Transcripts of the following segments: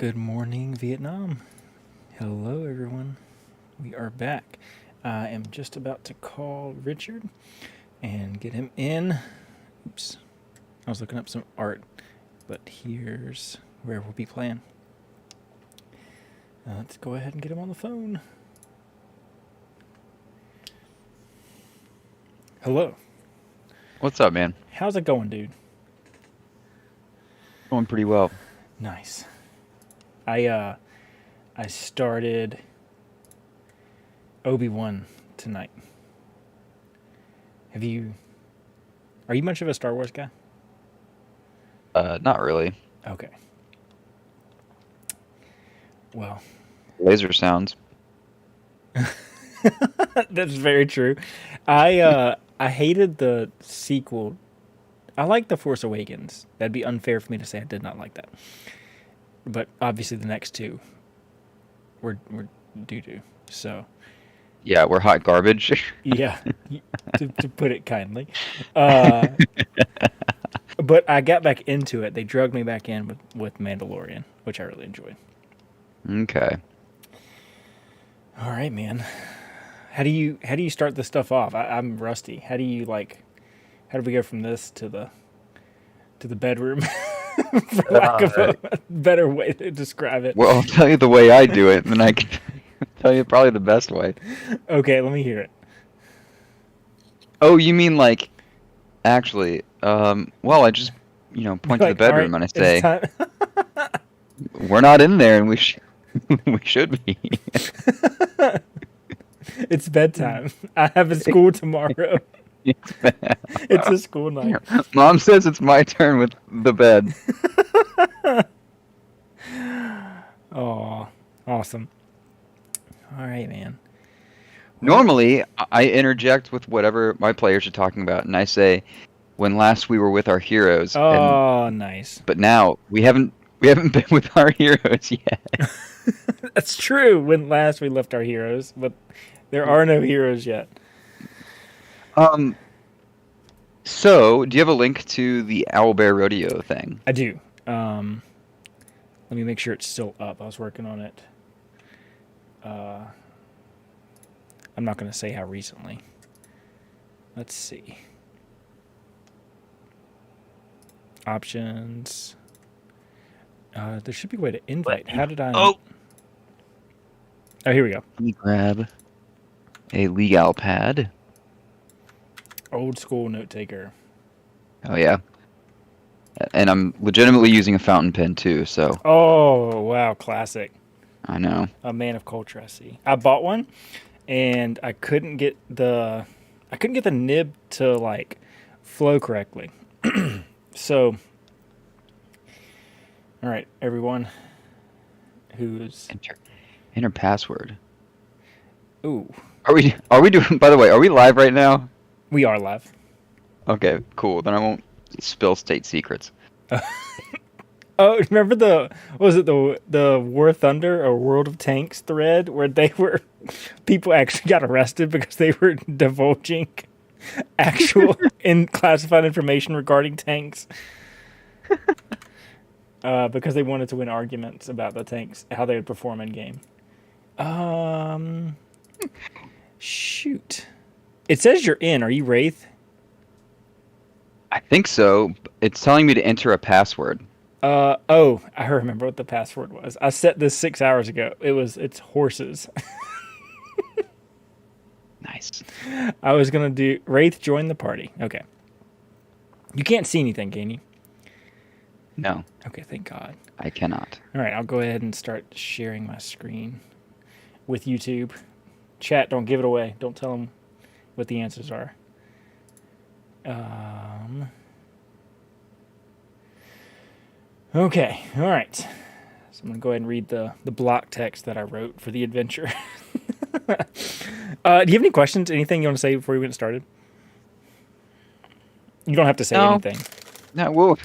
Good morning, Vietnam. Hello, everyone. We are back. I am just about to call Richard and get him in. Oops. I was looking up some art, but here's where we'll be playing. Let's go ahead and get him on the phone. Hello. What's up, man? How's it going, dude? Going pretty well. Nice. I started Obi-Wan tonight. Are you much of a Star Wars guy? Not really. Okay. Well, Laser sounds. that's very true. I hated the sequel. I like The Force Awakens. That'd be unfair for me to say I did not like that. But obviously the next two were doo-doo. So Yeah, we're hot garbage. yeah, to put it kindly. But I got back into it. They drugged me back in with Mandalorian, which I really enjoyed. Okay. All right, man. How do you start this stuff off? I'm rusty. How do we go from this to the bedroom? For lack of a better way to describe it. Well, I'll tell you the way I do it, and then I can tell you probably the best way. Okay, let me hear it. Oh, you mean like, actually, well, I just, point to the Like, all bedroom right, and I it's say, time. we're not in there, and we should be. It's bedtime. I have a school tomorrow. It's a school night. Mom says it's my turn with the bed. Oh, awesome. All right, man. Normally, I interject with whatever my players are talking about, and I say, "When last we were with our heroes." Oh, nice. But now we haven't been with our heroes yet. That's true. When last we left our heroes, but there are no heroes yet. So, do you have a link to the Owlbear Rodeo thing? I do. Let me make sure it's still up. I was working on it. I'm not going to say how recently. Let's see. Options. There should be a way to invite. How did I... Oh, here we go. Let me grab a legal pad. Old school note taker. Oh, yeah. And I'm legitimately using a fountain pen, too, so... Oh, wow. Classic. I know. A man of culture, I see. I bought one, and I couldn't get the nib to, like, flow correctly. So, all right, everyone who's... Enter password. Ooh. Are we doing... By the way, are we live right now? We are live. Okay, cool. Then I won't spill state secrets. Oh, remember the War Thunder or World of Tanks thread where people actually got arrested because they were divulging actual classified information regarding tanks because they wanted to win arguments about the tanks, how they would perform in game. Shoot. It says you're in. Are you Wraith? I think so. It's telling me to enter a password. Oh, I remember what the password was. I set this 6 hours ago. It's horses. Nice. I was going to do Wraith join the party. Okay. You can't see anything, can you? No. Okay, thank God. I cannot. All right, I'll go ahead and start sharing my screen with YouTube. Chat, don't give it away. Don't tell them what the answers are. Okay, all right. So I'm going to go ahead and read the block text that I wrote for the adventure. Do you have any questions? Anything you want to say before we get started? You don't have to say anything. No,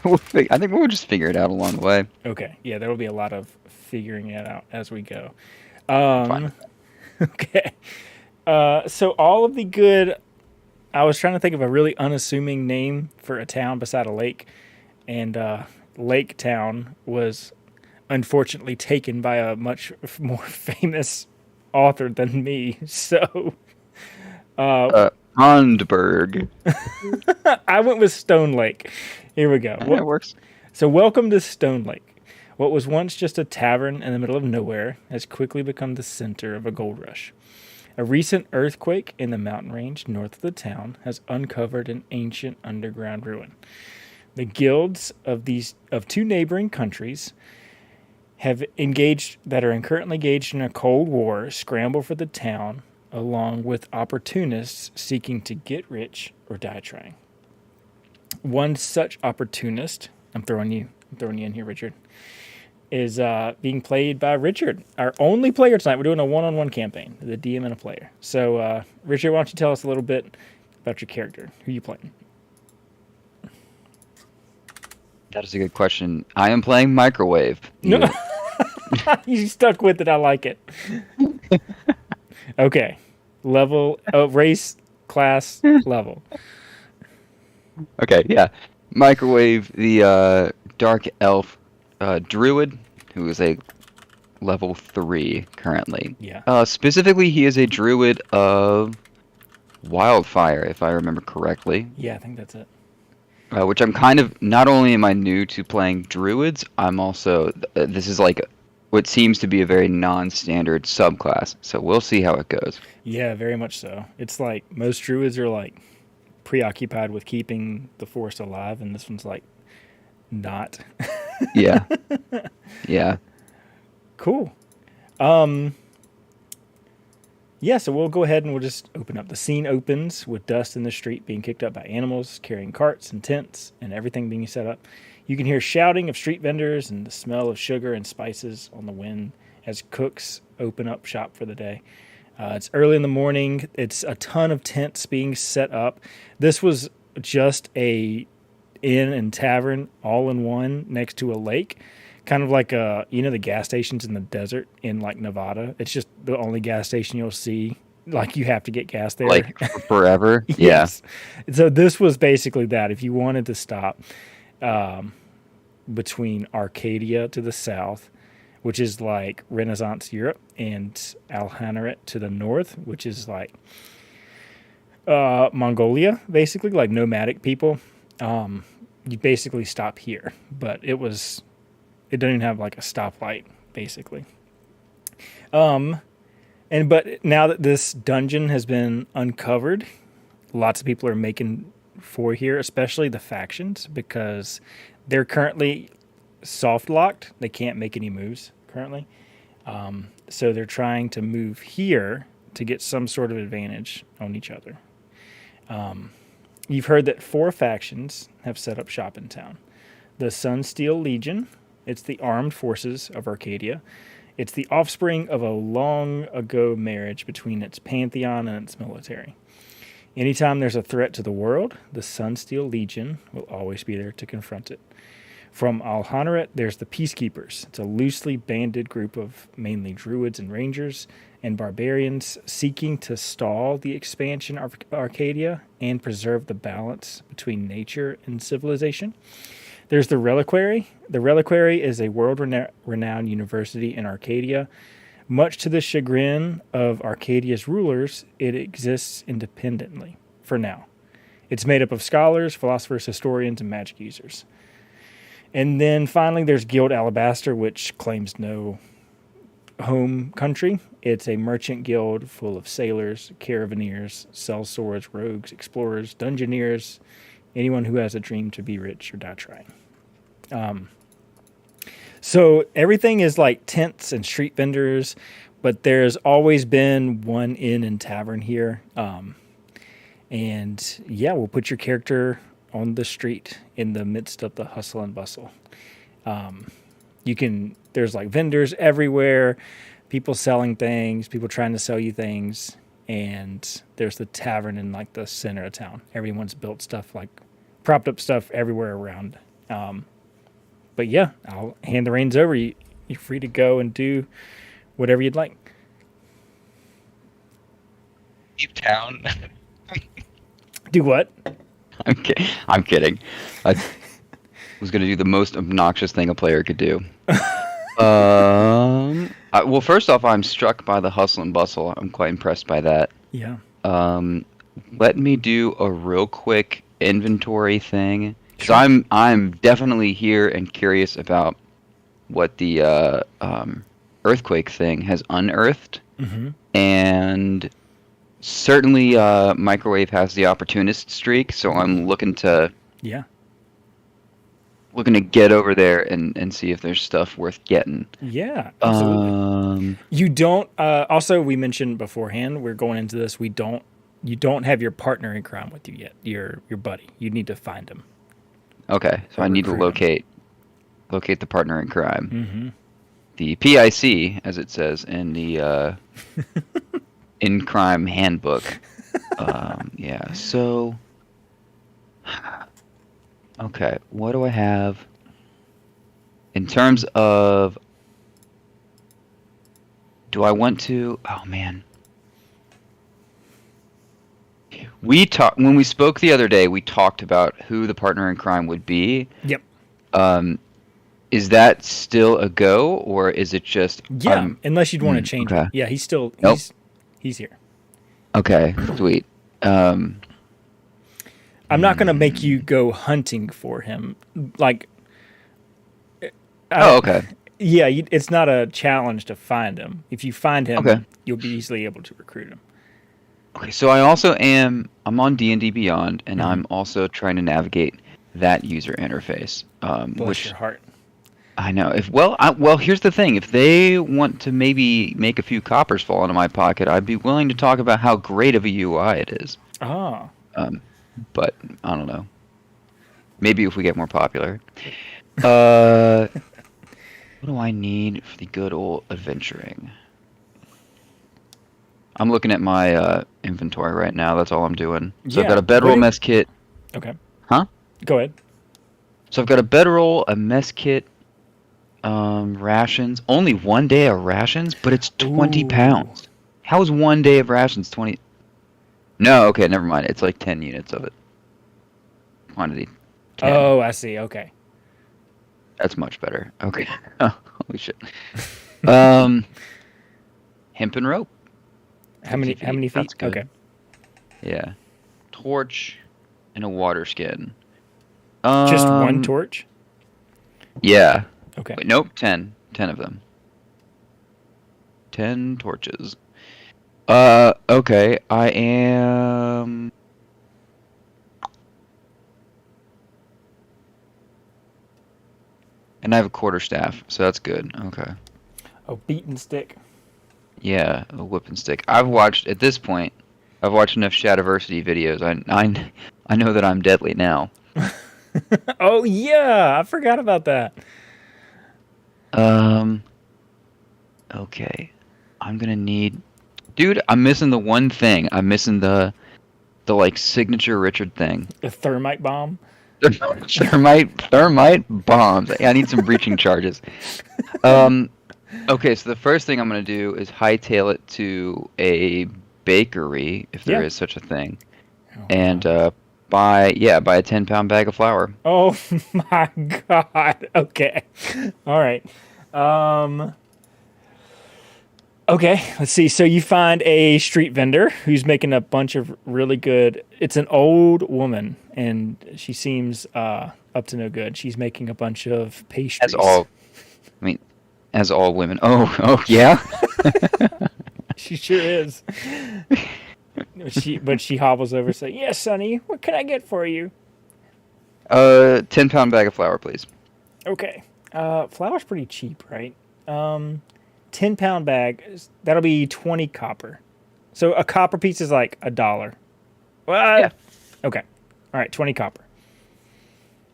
I think we'll just figure it out along the way. Okay, yeah, there will be a lot of figuring it out as we go. Fine. Okay. So all of the good... I was trying to think of a really unassuming name for a town beside a lake, and Lake Town was unfortunately taken by a much more famous author than me. So Ondberg. I went with Stone Lake. Here we go. That works. So welcome to Stone Lake. What was once just a tavern in the middle of nowhere has quickly become the center of a gold rush. A recent earthquake in the mountain range north of the town has uncovered an ancient underground ruin. The guilds of two neighboring countries have currently engaged in a cold war scramble for the town, along with opportunists seeking to get rich or die trying. One such opportunist, I'm throwing you in here, Richard, is being played by Richard, our only player tonight. We're doing a one-on-one campaign, the DM and a player. So, Richard, why don't you tell us a little bit about your character? Who are you playing? That is a good question. I am playing Microwave. No. You stuck with it. I like it. Okay. Level, race, class, level. Okay, yeah. Microwave, the dark elf druid, who is a level 3 currently. Yeah. Specifically, he is a druid of wildfire, if I remember correctly. Yeah, I think that's it. Which I'm kind of, not only am I new to playing druids, I'm also, this is like what seems to be a very non-standard subclass, so we'll see how it goes. Yeah, very much so. It's like most druids are like preoccupied with keeping the forest alive, and this one's like not. Yeah. Yeah. Cool. Yeah, so we'll go ahead and we'll just open up. The scene opens with dust in the street being kicked up by animals carrying carts and tents and everything being set up. You can hear shouting of street vendors and the smell of sugar and spices on the wind as cooks open up shop for the day. It's early in the morning. It's a ton of tents being set up. This was just a inn and tavern all in one next to a lake. Kind of like the gas stations in the desert in like Nevada. It's just the only gas station you'll see. Like you have to get gas there. Like forever. Yes. Yeah. So this was basically that. If you wanted to stop between Arcadia to the south, which is like Renaissance Europe, and Alhanaret to the north, which is like Mongolia, basically like nomadic people. You basically stop here, but it doesn't even have like a stoplight, basically. But now that this dungeon has been uncovered, lots of people are making for here, especially the factions, because they're currently soft locked. They can't make any moves currently. So they're trying to move here to get some sort of advantage on each other. You've heard that 4 factions have set up shop in town. The Sunsteel Legion, it's the armed forces of Arcadia. It's the offspring of a long ago marriage between its pantheon and its military. Anytime there's a threat to the world, the Sunsteel Legion will always be there to confront it. From Alhanaret, there's the Peacekeepers. It's a loosely banded group of mainly druids and rangers and barbarians seeking to stall the expansion of Arcadia and preserve the balance between nature and civilization. There's the Reliquary. The Reliquary is a world-renowned university in Arcadia. Much to the chagrin of Arcadia's rulers, it exists independently for now. It's made up of scholars, philosophers, historians, and magic users. And then finally, there's Guild Alabaster, which claims no home country. It's a merchant guild full of sailors, caravaneers, sells swords, rogues, explorers, dungeoneers, anyone who has a dream to be rich or die trying. So everything is like tents and street vendors, but there's always been one inn and tavern here. And yeah, we'll put your character on the street in the midst of the hustle and bustle. There's like vendors everywhere, people selling things, people trying to sell you things. And there's the tavern in like the center of town. Everyone's built stuff, like propped up stuff everywhere around. But yeah, I'll hand the reins over. You're free to go and do whatever you'd like. Deep town. Do what? Okay, I'm kidding. I was going to do the most obnoxious thing a player could do. Well, first off, I'm struck by the hustle and bustle. I'm quite impressed by that. Yeah. Let me do a real quick inventory thing because Sure. I'm definitely here and curious about what the earthquake thing has unearthed, Mm-hmm. and certainly microwave has the opportunist streak, so I'm Yeah. looking to get over there and see if there's stuff worth getting. Yeah, absolutely. Um, You don't. Also, we mentioned beforehand. We're going into this. You don't have your partner in crime with you yet. Your buddy. You need to find him. okay, so Or I need to recruit him. locate the partner in crime. Mm-hmm. The PIC, as it says in the in crime handbook. Yeah. So, okay, what do I have in terms of? Do I want to? Oh man. We talked when we spoke the other day. We talked about who the partner in crime would be. Yep. Um, is that still a go, or is it just Yeah. Unless you'd want to change it. okay? Yeah. He's still. Nope. He's here. Okay, sweet. I'm not gonna make you go hunting for him. Like. Oh, okay. Yeah. It's not a challenge to find him. If you find him, Okay. you'll be easily able to recruit him. Okay, so I'm on D&D Beyond, and I'm also trying to navigate that user interface. Bless Which your heart. I know. Well, here's the thing. If they want to maybe make a few coppers fall into my pocket, I'd be willing to talk about how great of a UI it is. Ah. But I don't know. Maybe if we get more popular. What do I need for the good old adventuring? I'm looking at my inventory right now. That's all I'm doing. So I've got a bedroll mess kit. Okay. Huh? Go ahead. So I've got a bedroll, a mess kit, rations. Only 1 day of rations, but it's 20 Ooh. pounds. How is 1 day of rations 20? No, okay, never mind. It's like 10 units of it. Quantity 10. Oh, I see. Okay. That's much better. Okay. Holy shit. Hemp and rope. How many feet? That's good. Okay. Yeah. Torch and a water skin. Just one torch? Yeah. Okay. Wait, nope, 10. 10 of them. 10 torches. Okay. I am... And I have a quarterstaff, so that's good. Okay. Oh, beaten stick. Yeah, a whipping stick. At this point, I've watched enough Shadiversity videos. I know that I'm deadly now. Oh, yeah. I forgot about that. Okay. I'm gonna need... Dude, I'm missing the one thing. I'm missing the like signature Richard thing. The thermite bomb. Thermite bombs. I need some breaching charges. Okay, so the first thing I'm gonna do is hightail it to a bakery, if there is such a thing, and buy a 10-pound bag of flour. Oh my god. Okay. All right. Okay, let's see. So you find a street vendor who's making a bunch of really good. It's an old woman, and she seems up to no good. She's making a bunch of pastries. As all women. Oh yeah. She sure is. But she hobbles over, saying, "Yes, Sonny. What can I get for you?" 10-pound bag of flour, please. Okay. Flour's pretty cheap, right? 10-pound bag. That'll be 20 copper. So a copper piece is like $1. Well, Yeah. Okay. All right. 20 copper.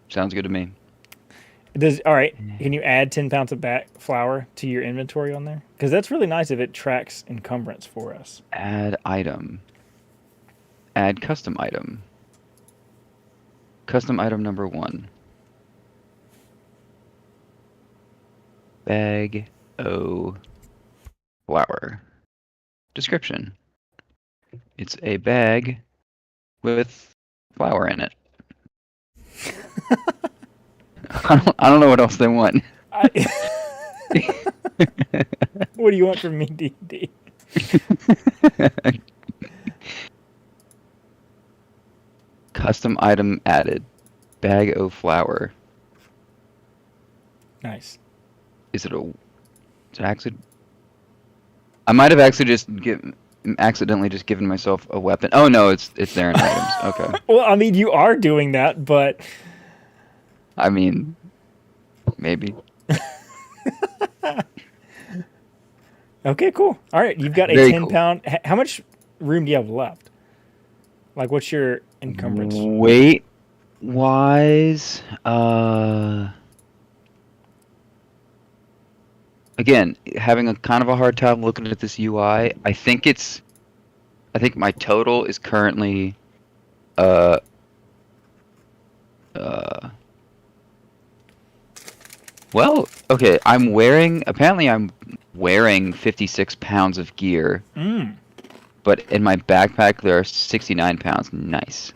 Sounds good to me. All right. Can you add 10 pounds of flour to your inventory on there? Because that's really nice if it tracks encumbrance for us. Add item. Add custom item. Custom item number 1. Bag o flour. Description. It's a bag with flour in it. I don't know what else they want. What do you want from me, D&D? Custom item added. Bag of flour. Nice. Is it actually? I might have actually accidentally just given myself a weapon. Oh no, it's there in items. Okay. Well, I mean, you are doing that, but I mean, maybe. okay, cool. All right, you've got a Very 10 cool. pound. How much room do you have left? Like, what's your encumbrance? Weight wise, again, having a kind of a hard time looking at this UI. I think my total is currently uh uh well, okay, apparently I'm wearing 56 pounds of gear, Mm. but in my backpack there are 69 pounds. Nice.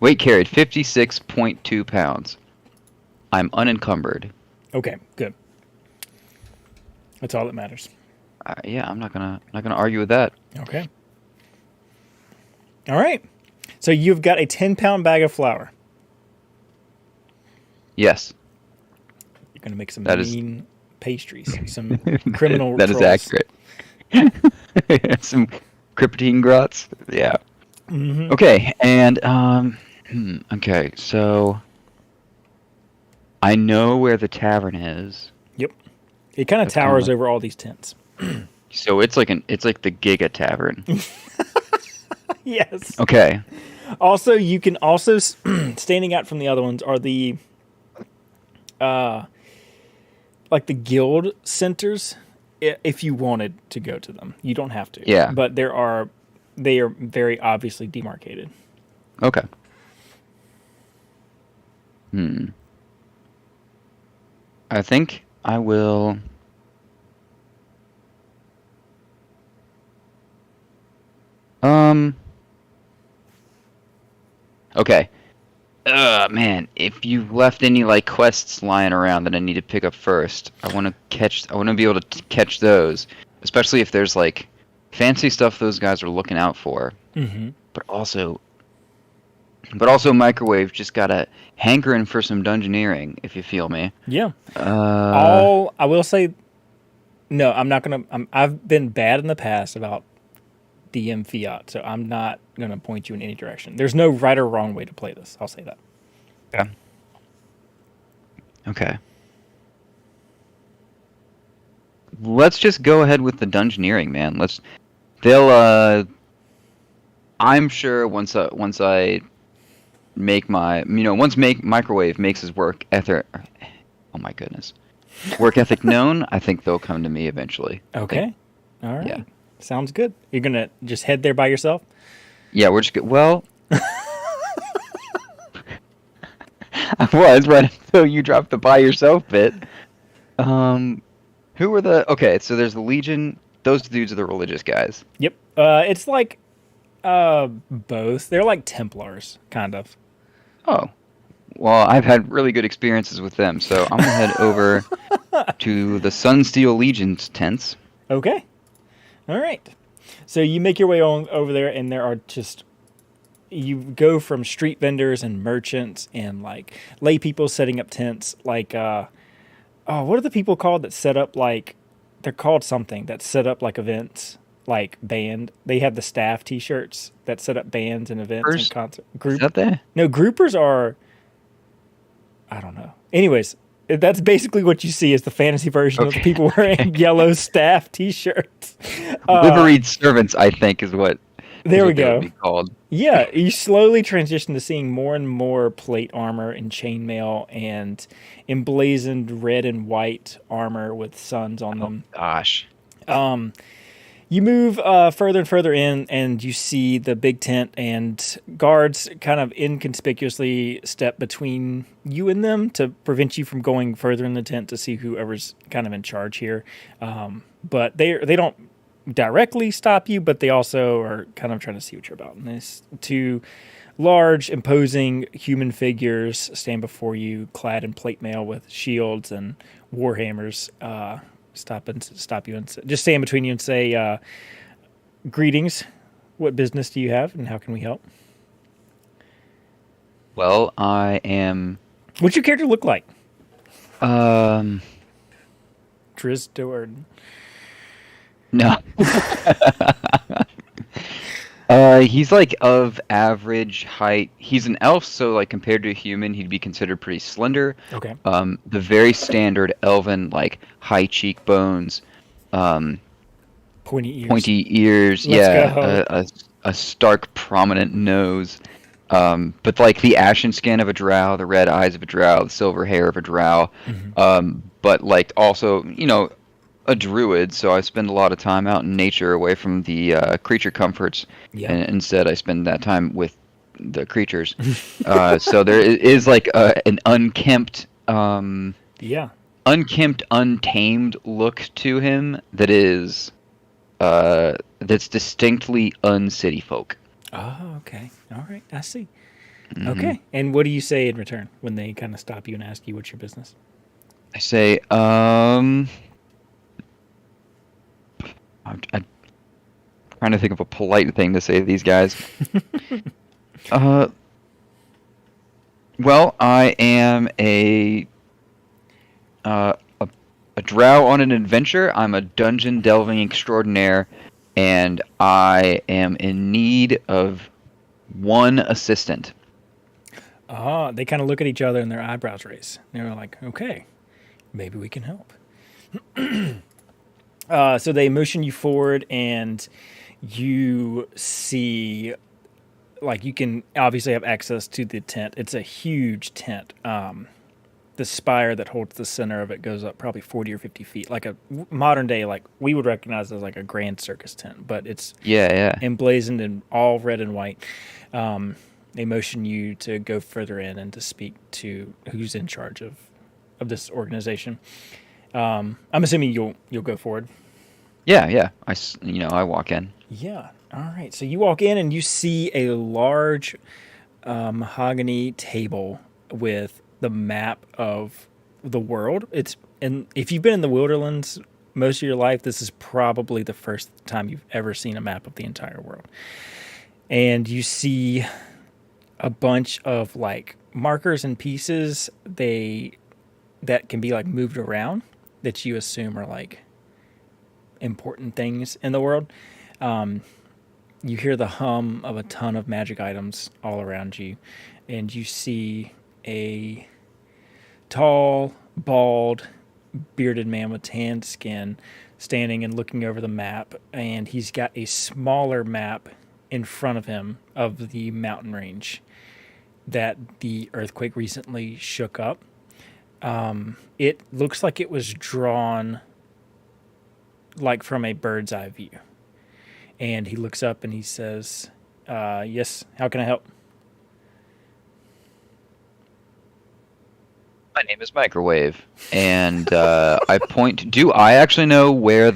Weight carried 56.2 pounds. I'm unencumbered. Okay, good. That's all that matters. Yeah, I'm not gonna argue with that. Okay. All right. So you've got a 10-pound bag of flour. Yes, You're going to make some that is mean pastries, some criminal that is trolls. accurate. Some cryptine grots. Yeah. Mm-hmm. Okay, and okay, so I know where the tavern is. Yep. It kind of I've kinda towers like- over all these tents. So it's like the Giga Tavern. Yes. Okay. Also, you can also standing out from the other ones are the like the guild centers. If you wanted to go to them, you don't have to. Yeah. But they are very obviously demarcated. Okay. I think I will. Okay. Man, if you've left any like quests lying around that I need to pick up first, I want to be able to catch those, especially if there's like fancy stuff those guys are looking out for. Mm-hmm. But also Microwave just got a hankering for some dungeoneering, if you feel me. Yeah. I will say, no, I'm not gonna. I've been bad in the past about DM Fiat, so I'm not gonna point you in any direction. There's no right or wrong way to play this. I'll say that. Yeah. Okay. Let's just go ahead with the dungeoneering, man. I'm sure once I make my, Microwave makes his work ethic. Oh my goodness. Work ethic known, I think they'll come to me eventually. Okay. All right. Yeah. Sounds good. You're gonna just head there by yourself? Yeah, we're just well. I was right until you dropped the by yourself bit. Who were the? Okay, so there's the Legion. Those dudes are the religious guys. Yep. It's like both. They're like Templars, kind of. Oh, well, I've had really good experiences with them, so I'm gonna head over to the Sunsteel Legion's tents. Okay. All right. So you make your way on over there, and there are just you go from street vendors and merchants and like lay people setting up tents. Like, what are the people called that set up like? They're called something that set up like events, like band. They have the staff T-shirts that set up bands and events and concert Is that there? No, groupers are. I don't know. Anyways, that's basically what you see is the fantasy version of people wearing yellow staff T-shirts. Liveried servants, I think, is what. There we they go. would be called. Yeah, you slowly transition to seeing more and more plate armor and chainmail and emblazoned red and white armor with suns on them. Gosh. You move further and further in, and you see the big tent, and guards kind of inconspicuously step between you and them to prevent you from going further in the tent to see whoever's kind of in charge here. But they don't directly stop you, but they also are kind of trying to see what you're about. And there's two large, imposing human figures stand before you, clad in plate mail with shields and warhammers. Stop you and just stand between you and say, "Greetings. What business do you have, and how can we help?" Well, I am. What's your character look like? Um. Drisdor. No. He's like of average height. He's an elf, so like compared to a human, he'd be considered pretty slender. Okay. The very standard elven like high cheekbones, Pointy ears. pointy ears, Let's go. a stark prominent nose. But like the ashen skin of a drow, the red eyes of a drow, the silver hair of a drow. But like also, a druid, so I spend a lot of time out in nature away from the creature comforts. Yeah. And instead I spend that time with the creatures. So there is like an unkempt, untamed look to him that is that's distinctly uncity folk. Oh, okay. All right. I see. Mm-hmm. Okay. And what do you say in return when they kind of stop you and ask you what's your business? I say, I'm trying to think of a polite thing to say to these guys. Well, I am a drow on an adventure. I'm a dungeon delving extraordinaire, and I am in need of one assistant. Oh, they kind of look at each other and their eyebrows raise. They're like, okay, maybe we can help. So they motion you forward, and you see, like, you can obviously have access to the tent. It's a huge tent. The spire that holds the center of it goes up probably 40 or 50 feet, like a modern day, like we would recognize as like a grand circus tent, but it's emblazoned in all red and white. They motion you to go further in and to speak to who's in charge of this organization. I'm assuming you'll go forward. Yeah. I walk in. Yeah. All right. So you walk in and you see a large mahogany table with the map of the world. And if you've been in the Wilderlands most of your life, this is probably the first time you've ever seen a map of the entire world. And you see a bunch of like markers and pieces that can be like moved around that you assume are like important things in the world. You hear the hum of a ton of magic items all around you, and you see a tall, bald, bearded man with tanned skin standing and looking over the map, and he's got a smaller map in front of him of the mountain range that the earthquake recently shook up. It looks like it was drawn like from a bird's eye view. And he looks up and he says, yes, how can I help? My name is Microwave, and I point. Do I actually know where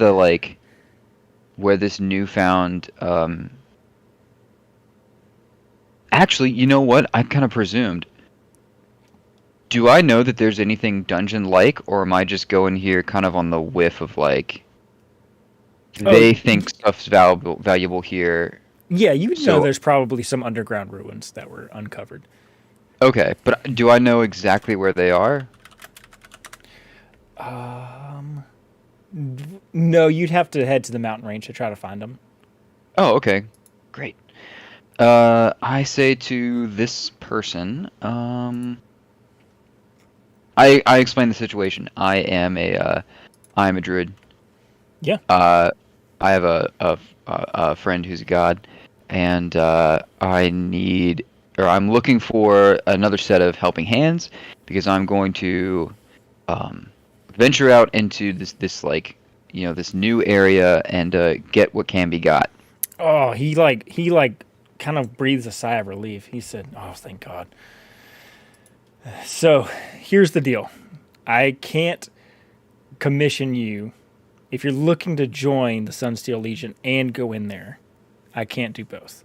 where this newfound? Actually, you know what? I kind of presumed. Do I know that there's anything dungeon-like, or am I just going here kind of on the whiff of like? They think stuff's valuable here. Yeah, you would know there's probably some underground ruins that were uncovered. Okay, but do I know exactly where they are? No, you'd have to head to the mountain range to try to find them. Oh, okay. Great. I say to this person, I explain the situation. I'm a druid. Yeah. I have a friend who's a god, and I'm looking for another set of helping hands because I'm going to venture out into this like this new area and get what can be got. Oh, he kind of breathes a sigh of relief. He said, "Oh, thank God." So here's the deal: I can't commission you if you're looking to join the Sunsteel Legion and go in there. I can't do both.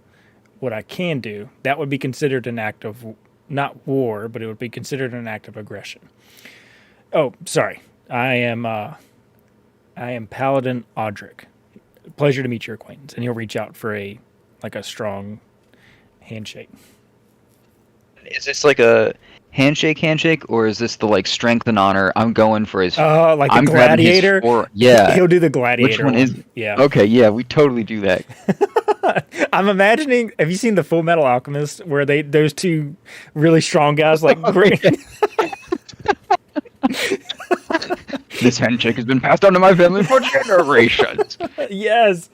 what I can do, that would be considered an act of, not war, but it would be considered an act of aggression. Oh, sorry. I am Paladin Audric. Pleasure to meet your acquaintance. And he'll reach out for a strong handshake. Is this like a handshake, or is this the like strength and honor? I'm going for his. Like I'm the grabbing his gladiator. Yeah. He'll do the gladiator. Which one is? Yeah. Okay, yeah, we totally do that. I'm imagining. Have you seen the Full Metal Alchemist, where those two really strong guys like? This handshake has been passed on to my family for generations. Yes.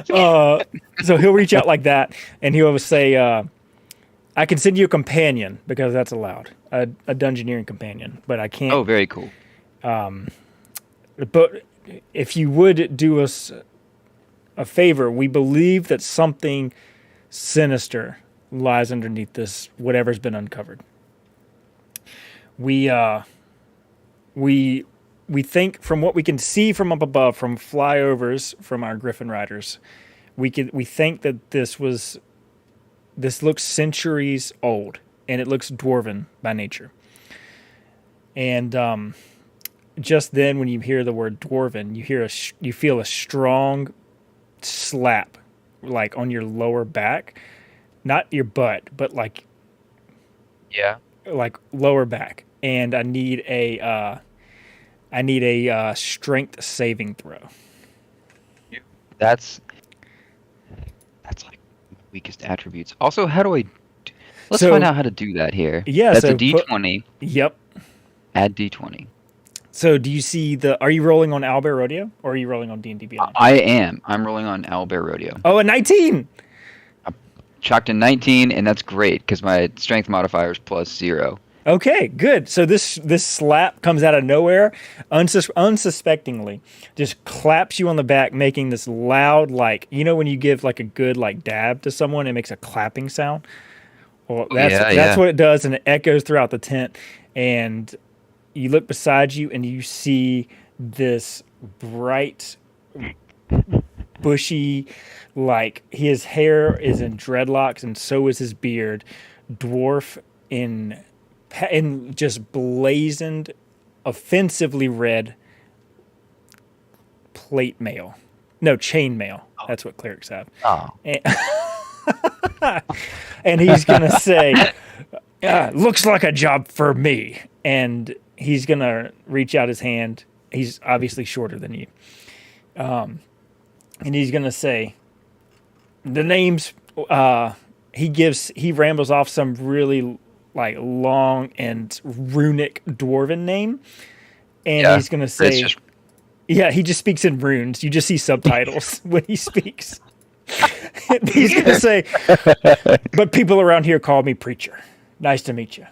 So he'll reach out like that, and he'll say, "I can send you a companion because that's allowed, a dungeoneering companion, but I can't." Oh, very cool. But if you would do us a favor, we believe that something sinister lies underneath this, whatever's been uncovered. We think, from what we can see from up above, from flyovers from our Griffin riders, we think that this looks centuries old, and it looks dwarven by nature. And just then, when you hear the word dwarven, you feel a strong slap, like on your lower back, not your butt, but like lower back. And I need a strength saving throw. That's like my weakest attributes. Also, how do I? Let's find out how to do that here. Yeah, that's a D20. Yep. Add D20. So, do you see are you rolling on Owlbear Rodeo, or are you rolling on D&D Beyond? I am. I'm rolling on Owlbear Rodeo. Oh, a 19. I chalked a 19, and that's great because my strength modifier is +0. Okay, good. So this slap comes out of nowhere, unsuspectingly, just claps you on the back, making this loud, like, when you give like a good like dab to someone, it makes a clapping sound. Well, that's what it does, and it echoes throughout the tent. And you look beside you, and you see this bright, bushy, like his hair is in dreadlocks, and so is his beard, dwarf in just blazoned, offensively red chain mail. That's what clerics have. Oh. And he's going to say, looks like a job for me. And he's going to reach out his hand. He's obviously shorter than you. And he's going to say, the names, he rambles off some really like long and runic dwarven name, and he's gonna say, he just speaks in runes. You just see subtitles when he speaks. He's gonna say, but people around here call me preacher. Nice to meet you.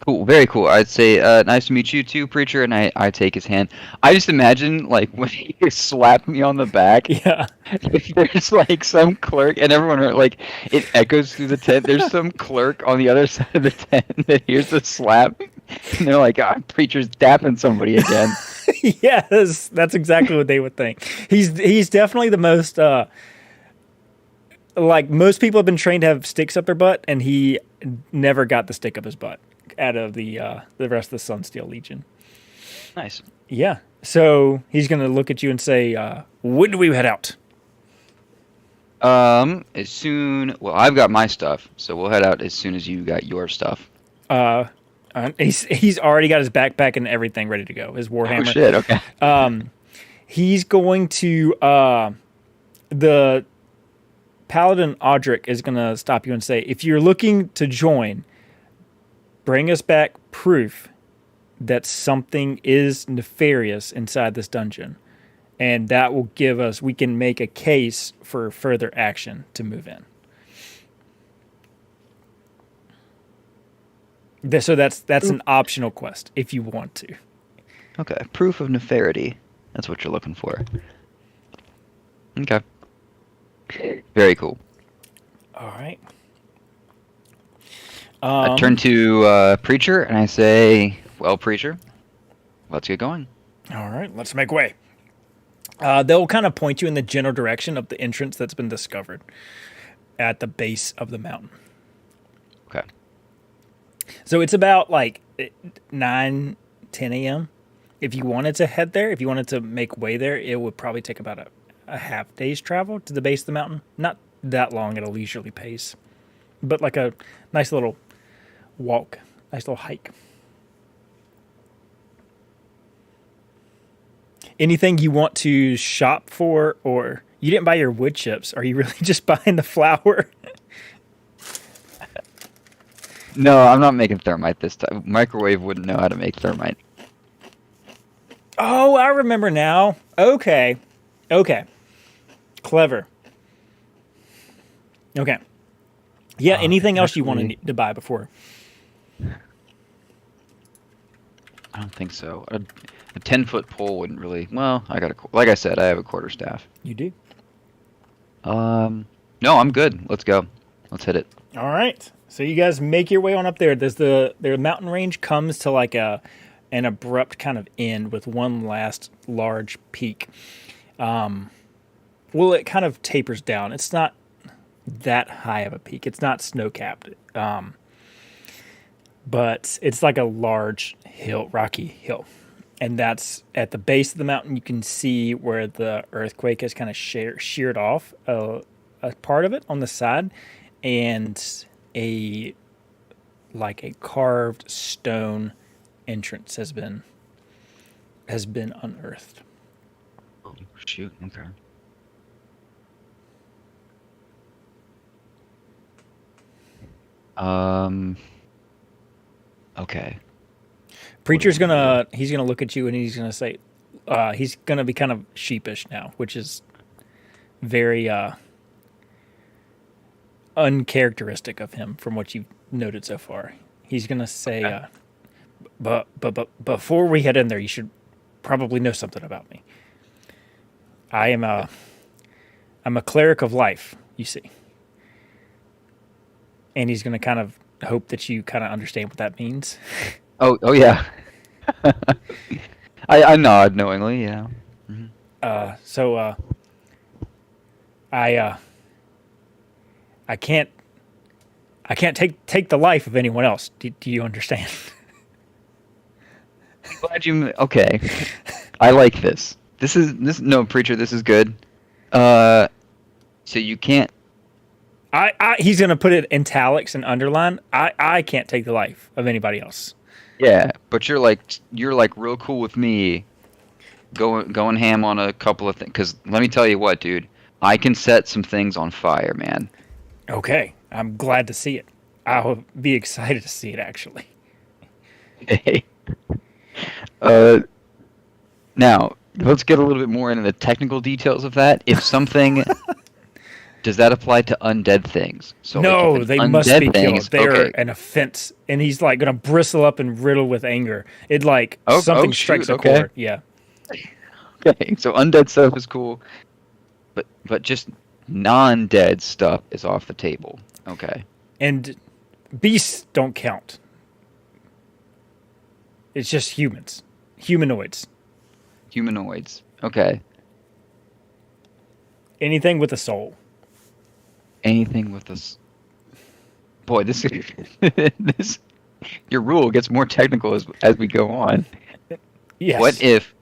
Cool, very cool. I'd say, nice to meet you too, preacher, and I take his hand. I just imagine, like, when he slapped me on the back, if there's, like, some clerk, and everyone, like, it echoes through the tent, there's some clerk on the other side of the tent that hears the slap, and they're like, preacher's dapping somebody again. Yes, that's exactly what they would think. He's definitely the most, like, most people have been trained to have sticks up their butt, and he never got the stick up his butt out of the rest of the Sunsteel Legion. Nice. Yeah. So he's going to look at you and say, when do we head out? Well, I've got my stuff, so we'll head out as soon as you got your stuff. He's already got his backpack and everything ready to go. His warhammer. Oh shit! Okay. He's going to the Paladin Audric is going to stop you and say, if you're looking to join, bring us back proof that something is nefarious inside this dungeon, and that will give us, we can make a case for further action to move in. So that's an optional quest if you want to. Okay, proof of nefarity. That's what you're looking for. Okay. Very cool. All right. I turn to Preacher and I say, well, Preacher, let's get going. All right, let's make way. They'll kind of point you in the general direction of the entrance that's been discovered at the base of the mountain. Okay. So it's about like 9, 10 a.m. If you wanted to head there, if you wanted to make way there, it would probably take about a half day's travel to the base of the mountain. Not that long at a leisurely pace, but like a nice little walk, nice little hike. Anything you want to shop for, or you didn't buy your wood chips? Are you really just buying the flour? No, I'm not making thermite this time. Microwave wouldn't know how to make thermite. Oh, I remember now. Okay. Clever. Okay. Yeah, anything else you want to buy before? I don't think so. A 10-foot pole wouldn't really. Well, like I said, I have a quarterstaff. You do? No, I'm good. Let's go. Let's hit it. All right. So you guys make your way on up there. The mountain range comes to like an abrupt kind of end with one last large peak. Well, it kind of tapers down. It's not that high of a peak. It's not snow-capped. But it's like a large hill, rocky hill. And that's at the base of the mountain. You can see where the earthquake has kind of sheared off a part of it on the side, and a carved stone entrance has been unearthed. Oh shoot! Okay. Okay. Preacher's he's gonna look at you and he's gonna say, he's gonna be kind of sheepish now, which is very uncharacteristic of him from what you've noted so far. He's gonna say, okay. but before we head in there, you should probably know something about me. I'm a cleric of life, you see. And he's gonna kind of hope that you kind of understand what that means. Oh yeah. I nod knowingly, yeah. Mm-hmm. So I can't take the life of anyone else. Do you understand? I'm glad you. Okay, I like this. No, preacher. This is good. So you can't. He's gonna put it in italics and underline. I can't take the life of anybody else. Yeah, but you're like real cool with me, going ham on a couple of things. Because let me tell you what, dude, I can set some things on fire, man. Okay, I'm glad to see it. I'll be excited to see it, actually. Hey. Now let's get a little bit more into the technical details of that. If something. Does that apply to undead things? So no, like they must be killed. They're okay. an offense, and he's like gonna bristle up and riddle with anger. It something strikes a okay. chord. Yeah. Okay, so undead stuff is cool, but just non-dead stuff is off the table. Okay. And beasts don't count. It's just humans, humanoids. Okay. Anything with a soul. Anything with us. Boy, this your rule gets more technical as we go on. Yes. What if?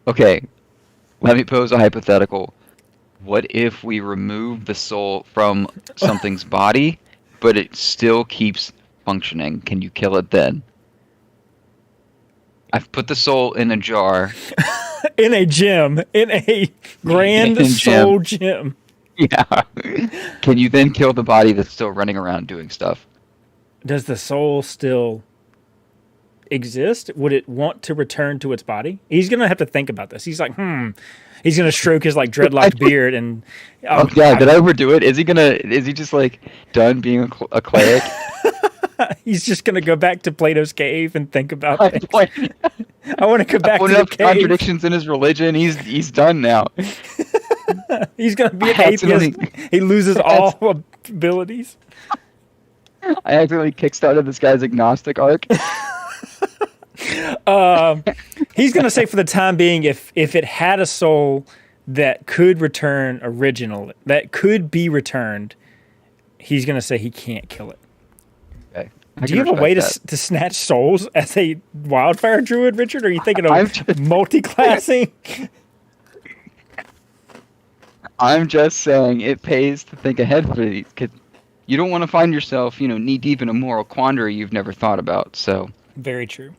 Okay, let me pose a hypothetical. What if we remove the soul from something's body, but it still keeps functioning? Can you kill it then? I've put the soul in a jar. In a gym. In a grand soul gym. Yeah. Can you then kill the body that's still running around doing stuff? Does the soul still exist? Would it want to return to its body? He's going to have to think about this. He's like, He's going to stroke his like dreadlocked beard and... Oh, yeah, did I overdo it? Is he just like done being a cleric? He's just going to go back to Plato's cave and think about things. I want to go back to the cave. Contradictions in his religion. He's done now. He's going to be an atheist. He loses all abilities. I accidentally kickstarted this guy's agnostic arc. He's going to say for the time being, if it had a soul, that could return original, that could be returned, he's going to say he can't kill it. Okay. Do you have a way to snatch souls as a wildfire druid, Richard? Or are you thinking of multi-classing? I'm just saying it pays to think ahead for these, because you don't want to find yourself, knee deep in a moral quandary you've never thought about. So. Very true.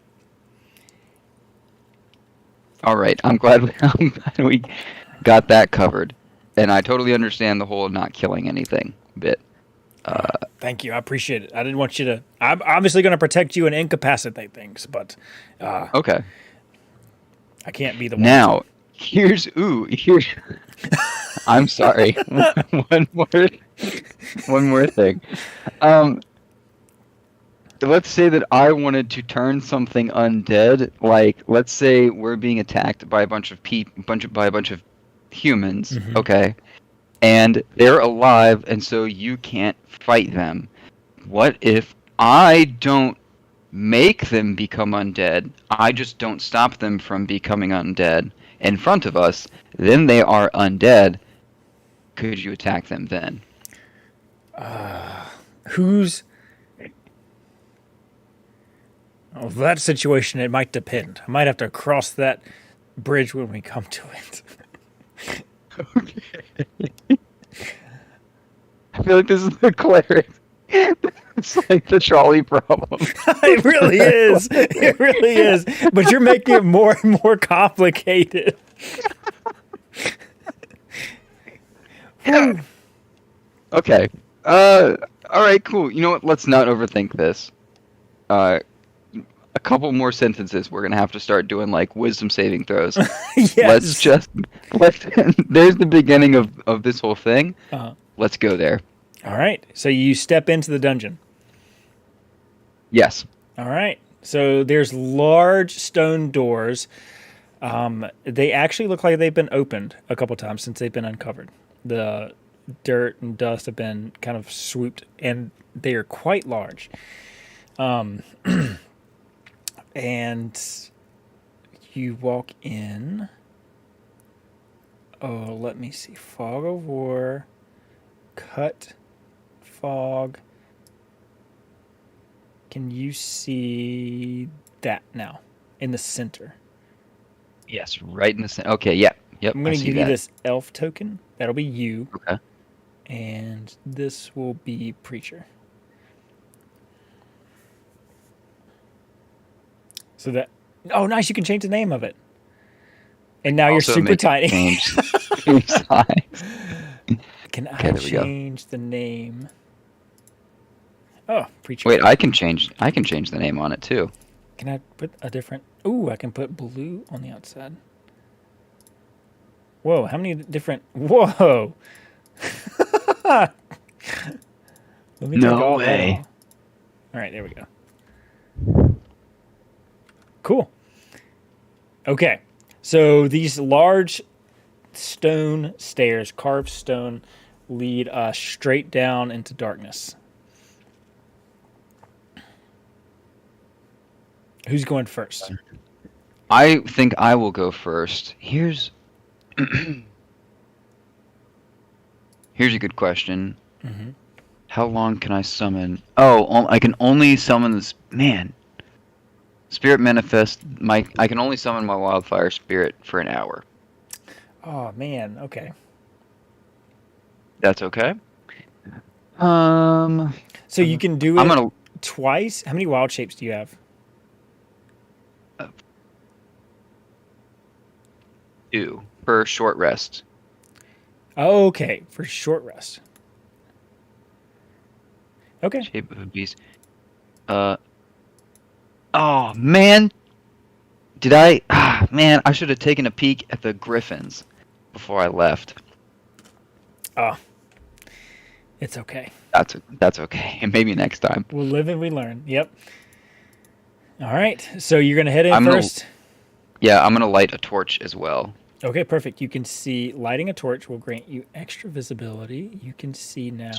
All right, I'm glad we got that covered, and I totally understand the whole not killing anything bit. Thank you, I appreciate it. I didn't want you to. I'm obviously going to protect you and incapacitate things, but okay. I can't be the one. Now, here's. I'm sorry. One more thing. Let's say that I wanted to turn something undead. Like, let's say we're being attacked by a bunch of humans. Mm-hmm. Okay, and they're alive, and so you can't fight them. What if I don't make them become undead? I just don't stop them from becoming undead in front of us. Then they are undead. Could you attack them then? Oh, that situation, it might depend. I might have to cross that bridge when we come to it. Okay. I feel like this is the cleric. It's like the trolley problem. It really is. It really is. But you're making it more and more complicated. Okay. All right, cool. You know what? Let's not overthink this. A couple more sentences. We're gonna have to start doing like wisdom saving throws. Yes. There's the beginning of this whole thing. Uh-huh. Let's go there. All right. So you step into the dungeon. Yes. All right. So there's large stone doors. They actually look like they've been opened a couple times since they've been uncovered. The dirt and dust have been kind of swooped, and they are quite large. And you walk in. Oh, let me see. Fog of War, cut, fog. Can you see that now in the center? Yes, right in the center. Okay, yep. I'm going to give you this elf token. That'll be you. Okay. And this will be Preacher. So that... Oh, nice. You can change the name of it. And now Also you're super tiny. Can I change the name? Oh, Preacher. Wait, I can change the name on it too. Can I put a different... Ooh, I can put blue on the outside. Whoa, how many different... Whoa! Let me take all that off. All right, there we go. Cool. Okay, so these large stone stairs, carved stone, lead straight down into darkness. Who's going first? I think I will go first. Here's a good question. Mm-hmm. How long can I summon? Oh, I can only summon this. Man. Spirit Manifest. I can only summon my Wildfire Spirit for an hour. Oh, man. Okay. That's okay? So you can do it twice? How many wild shapes do you have? 2 for short rest. Oh, okay. For short rest. Okay. Shape of a beast. Oh, man. Did I... man, I should have taken a peek at the griffins before I left. Oh. It's okay. That's okay. And maybe next time. We'll live and we learn. Yep. All right. So you're going to head in first? Yeah, I'm going to light a torch as well. Okay, perfect. You can see lighting a torch will grant you extra visibility. You can see now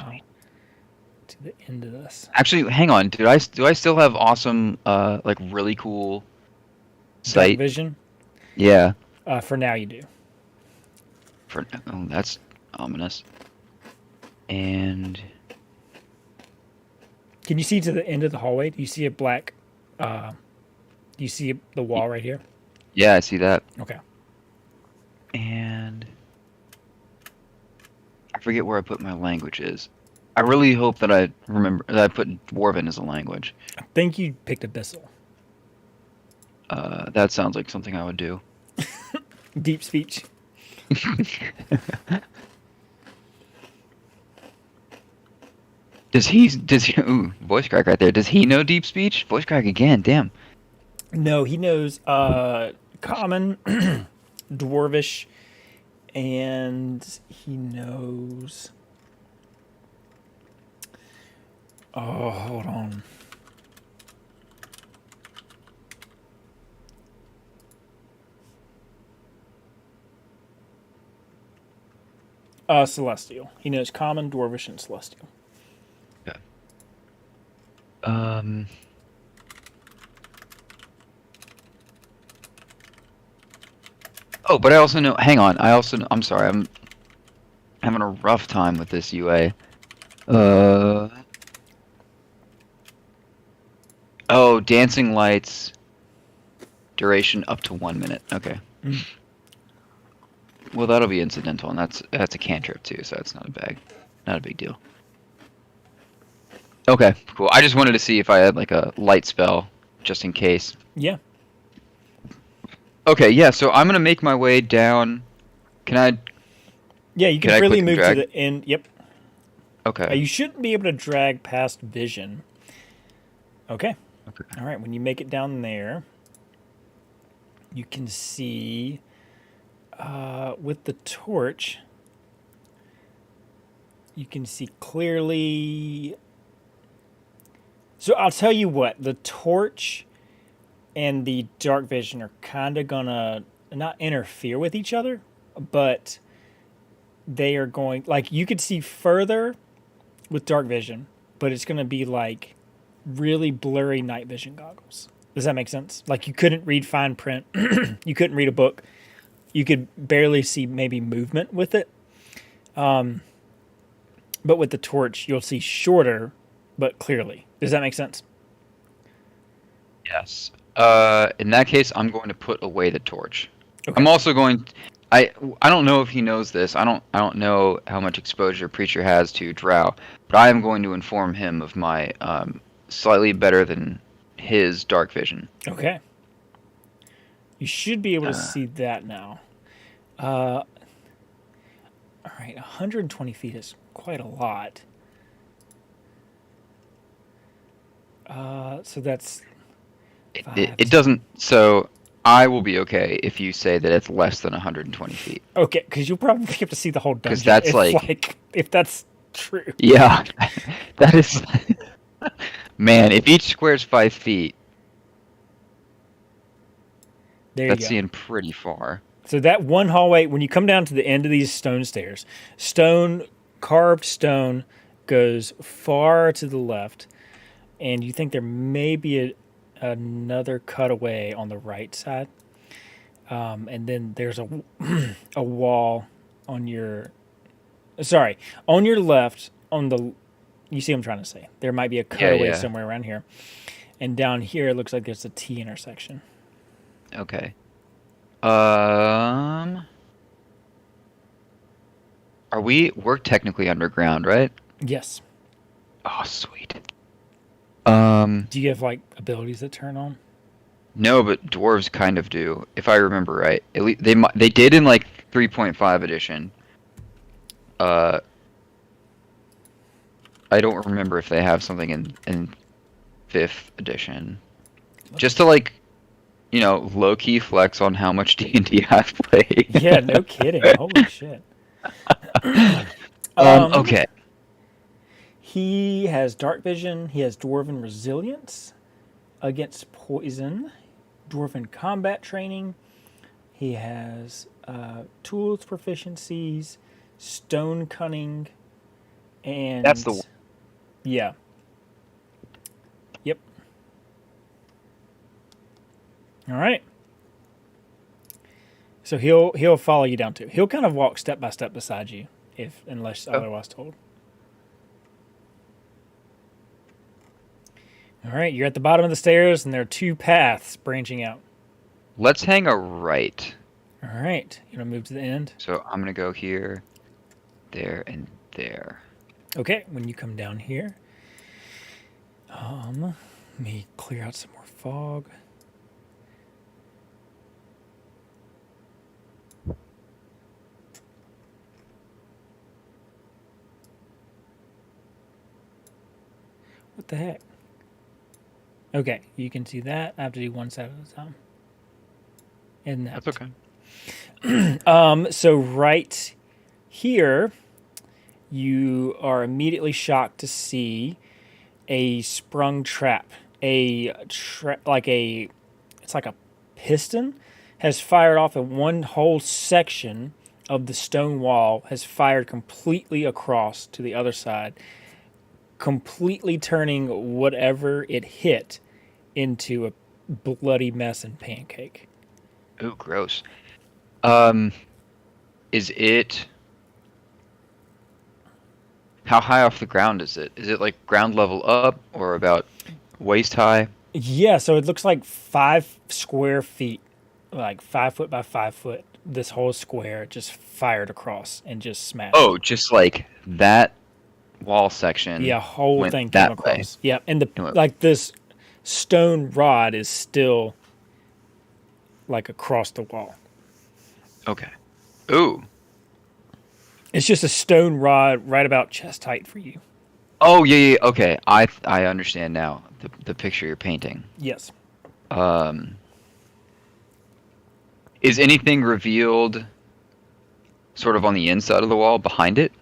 to the end of this. Actually, hang on. Do I still have awesome, like really cool sight vision? Yeah. For now, you do. Oh, that's ominous. And Can you see to the end of the hallway? Do you see a black? Do you see the wall right here? yeah, I see that. Okay. And I forget where I put my languages. I really hope that I remember that I put Dwarven as a language. I think you picked Abyssal. That sounds like something I would do. Deep speech. Does he? Ooh, voice crack right there. Does he know deep speech? Voice crack again. Damn. No, he knows Common, Dwarvish, and he knows. Oh, hold on. Celestial. He knows Common, Dwarvish, and Celestial. Okay. Oh, but I also know. Hang on. I'm sorry. I'm having a rough time with this UA. Oh, dancing lights. Duration up to 1 minute. Okay. Mm. Well, that'll be incidental, and that's a cantrip too, so that's not a big deal. Okay, cool. I just wanted to see if I had like a light spell, just in case. Yeah. Okay, yeah. So I'm gonna make my way down. Can I? Yeah, you Can can I freely click and move to drag? the end. Yep. Okay. You shouldn't be able to drag past vision. Okay. Okay. All right. When you make it down there, you can see with the torch, you can see clearly. So I'll tell you what, the torch and the dark vision are kind of gonna not interfere with each other, but they are going, like, you could see further with dark vision, but it's gonna be like really blurry night vision goggles. Does that make sense? Like, you couldn't read fine print, you couldn't read a book, you could barely see maybe movement with it. But with the torch, you'll see shorter, but clearly. Does that make sense? Yes. In that case, I'm going to put away the torch. Okay. I'm also going. I don't know if he knows this. I don't know how much exposure Preacher has to Drow, but I am going to inform him of my slightly better than his dark vision. Okay. You should be able to see that now. All right, 120 feet is quite a lot. So that's It doesn't. So I will be okay if you say that it's less than 120 feet. okay, because you'll probably have to see the whole dungeon. 'Cause that's if, like- if that's true. Yeah, that is. Man, if each square's 5 feet, There you that's go. seeing pretty far. So that one hallway, when you come down to the end of these stone stairs, carved stone goes far to the left, and you think there may be another cutaway on the right side, and then there's a wall on your left on the. You see what I'm trying to say? There might be a cutaway yeah. somewhere around here, and down here it looks like there's a T intersection. Okay. We're technically underground, right? Yes. Oh, sweet. Do you have like abilities that turn on? No, but dwarves kind of do, if I remember right. At least they did in like 3.5 edition. I don't remember if they have something in 5th edition. Just to like, low key flex on how much D&D I've played. Yeah, no kidding. Holy shit. Okay. He has dark vision. He has dwarven resilience against poison, dwarven combat training. He has tools proficiencies, stone cunning, and That's the one. Yeah. Yep. All right. So he'll follow you down too. He'll kind of walk step by step beside you, unless otherwise told. All right, you're at the bottom of the stairs, and there are 2 paths branching out. Let's hang a right. All right, you want to move to the end? So I'm gonna go here, there, and there. Okay, when you come down here, let me clear out some more fog. What the heck? Okay, you can see that. I have to do one side at a time. And That's okay. So right here, you are immediately shocked to see a sprung trap. It's like a piston has fired off, and one whole section of the stone wall has fired completely across to the other side, completely turning whatever it hit into a bloody mess and pancake. Ooh, gross. Is it... How high off the ground is it? Is it like ground level up or about waist high? Yeah, so it looks like 5 square feet, like 5 foot by 5 foot. This whole square just fired across and just smashed. Oh, just like that wall section. Yeah, whole went thing that came across. way. Yeah, and It went- like this stone rod is still like across the wall. Okay. Ooh. It's just a stone rod right about chest height for you. Oh, yeah. Okay. I understand now the picture you're painting. Yes. Is anything revealed sort of on the inside of the wall behind it?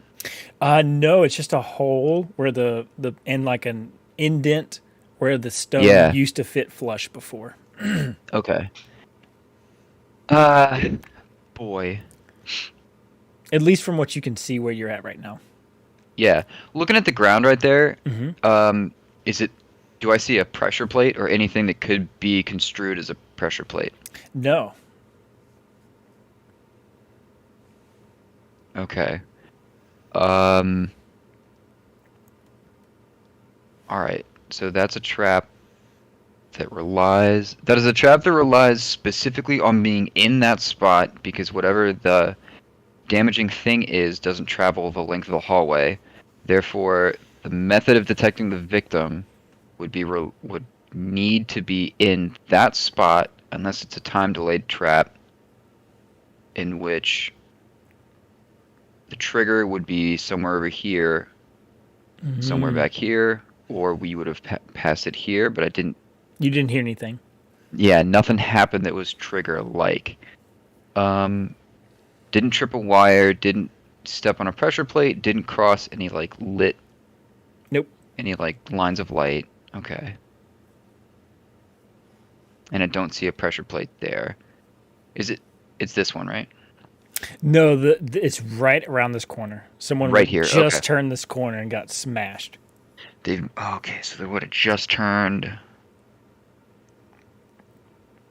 No, it's just a hole where the and like an indent where the stone used to fit flush before. Okay. Boy. At least from what you can see where you're at right now. Yeah. Looking at the ground right there, Mm-hmm. do I see a pressure plate or anything that could be construed as a pressure plate? No. Okay. All right. So that's a trap that is a trap that relies specifically on being in that spot, because whatever the damaging thing is doesn't travel the length of the hallway. Therefore, the method of detecting the victim would need to be in that spot, unless it's a time delayed trap in which the trigger would be somewhere over here, somewhere back here, or we would have passed it here, but You didn't hear anything. Yeah, nothing happened that was trigger-like. Didn't trip a wire, didn't step on a pressure plate, didn't cross any, like, Nope. any, like, lines of light. Okay. And I don't see a pressure plate there. It's this one, right? No, it's right around this corner. Someone Right here, just okay. turned this corner and got smashed. Okay, so they would have just turned.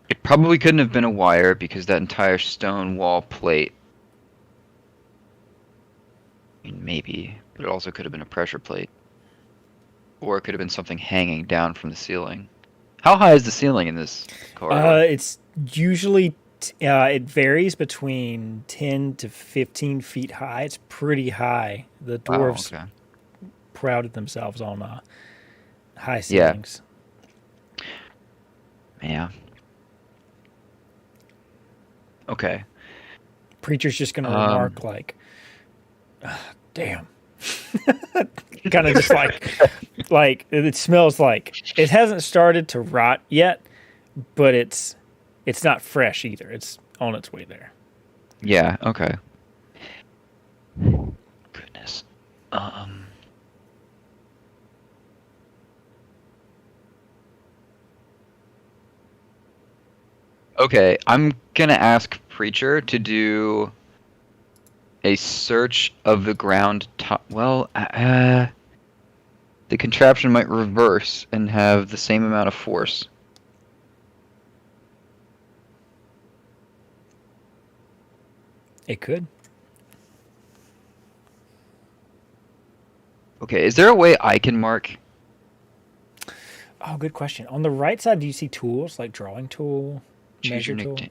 It probably couldn't have been a wire, because that entire stone wall plate. I mean, maybe, but it also could have been a pressure plate. Or it could have been something hanging down from the ceiling. How high is the ceiling in this corridor? It's usually it varies between 10 to 15 feet high. It's pretty high. The dwarves prided themselves on high ceilings. Yeah. Okay. Preacher's just going to remark like, damn. Kind of just like it smells like it hasn't started to rot yet, but it's not fresh either. It's on its way there. Yeah, okay. Goodness. Okay, I'm gonna ask Preacher to do a search of the ground top. Well, the contraption might reverse and have the same amount of force. It could. Okay, is there a way I can mark? Oh, good question. On the right side, do you see tools like drawing tool, Choose your measure tool? nickname.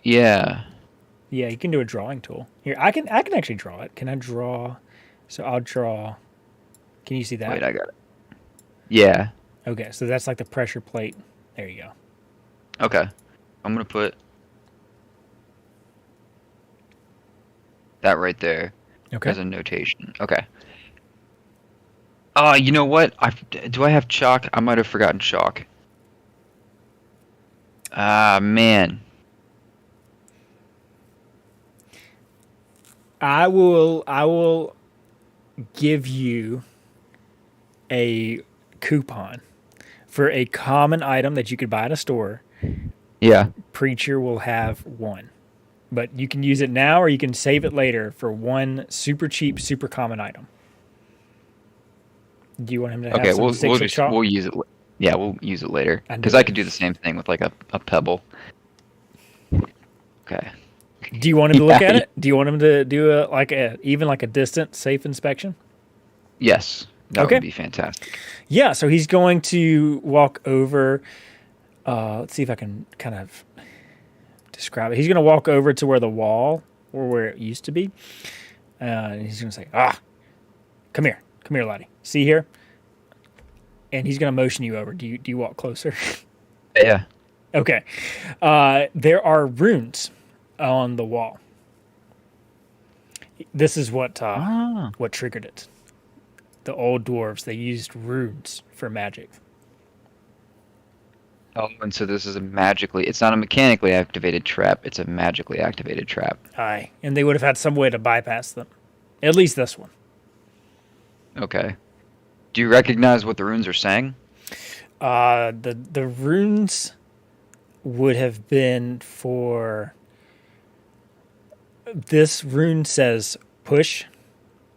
Yeah. Yeah, you can do a drawing tool. Here, I can actually draw it. Can I draw? So I'll draw. Can you see that? Wait, I got it. Yeah. Okay, so that's like the pressure plate. There you go. Okay. I'm gonna put that right there Okay. as a notation. Okay. You know what? Do I have chalk? I might have forgotten chalk. Ah, man. I will give you a coupon for a common item that you could buy at a store. Yeah. Preacher will have one. But you can use it now or you can save it later for one super cheap, super common item. Do you want him to have Okay, some sticks of chalk? we'll use it. Yeah, we'll use it later I because knew I it. could do the same thing with like a pebble. Okay. Do you want him to look Yeah. at it? Do you want him to do even like a distant safe inspection? Yes, that Okay. would be fantastic. Yeah, so he's going to walk over. Let's see if I can kind of describe it. He's going to walk over to where the wall or where it used to be. And he's going to say, come here, laddie. See here? And he's going to motion you over. Do you walk closer? Yeah. Okay. There are runes on the wall. This is what triggered it. The old dwarves, they used runes for magic. Oh, and so this is it's not a mechanically activated trap, it's a magically activated trap. Aye. And they would have had some way to bypass them. At least this one. Okay. Do you recognize what the runes are saying? The runes would have been for... This rune says push,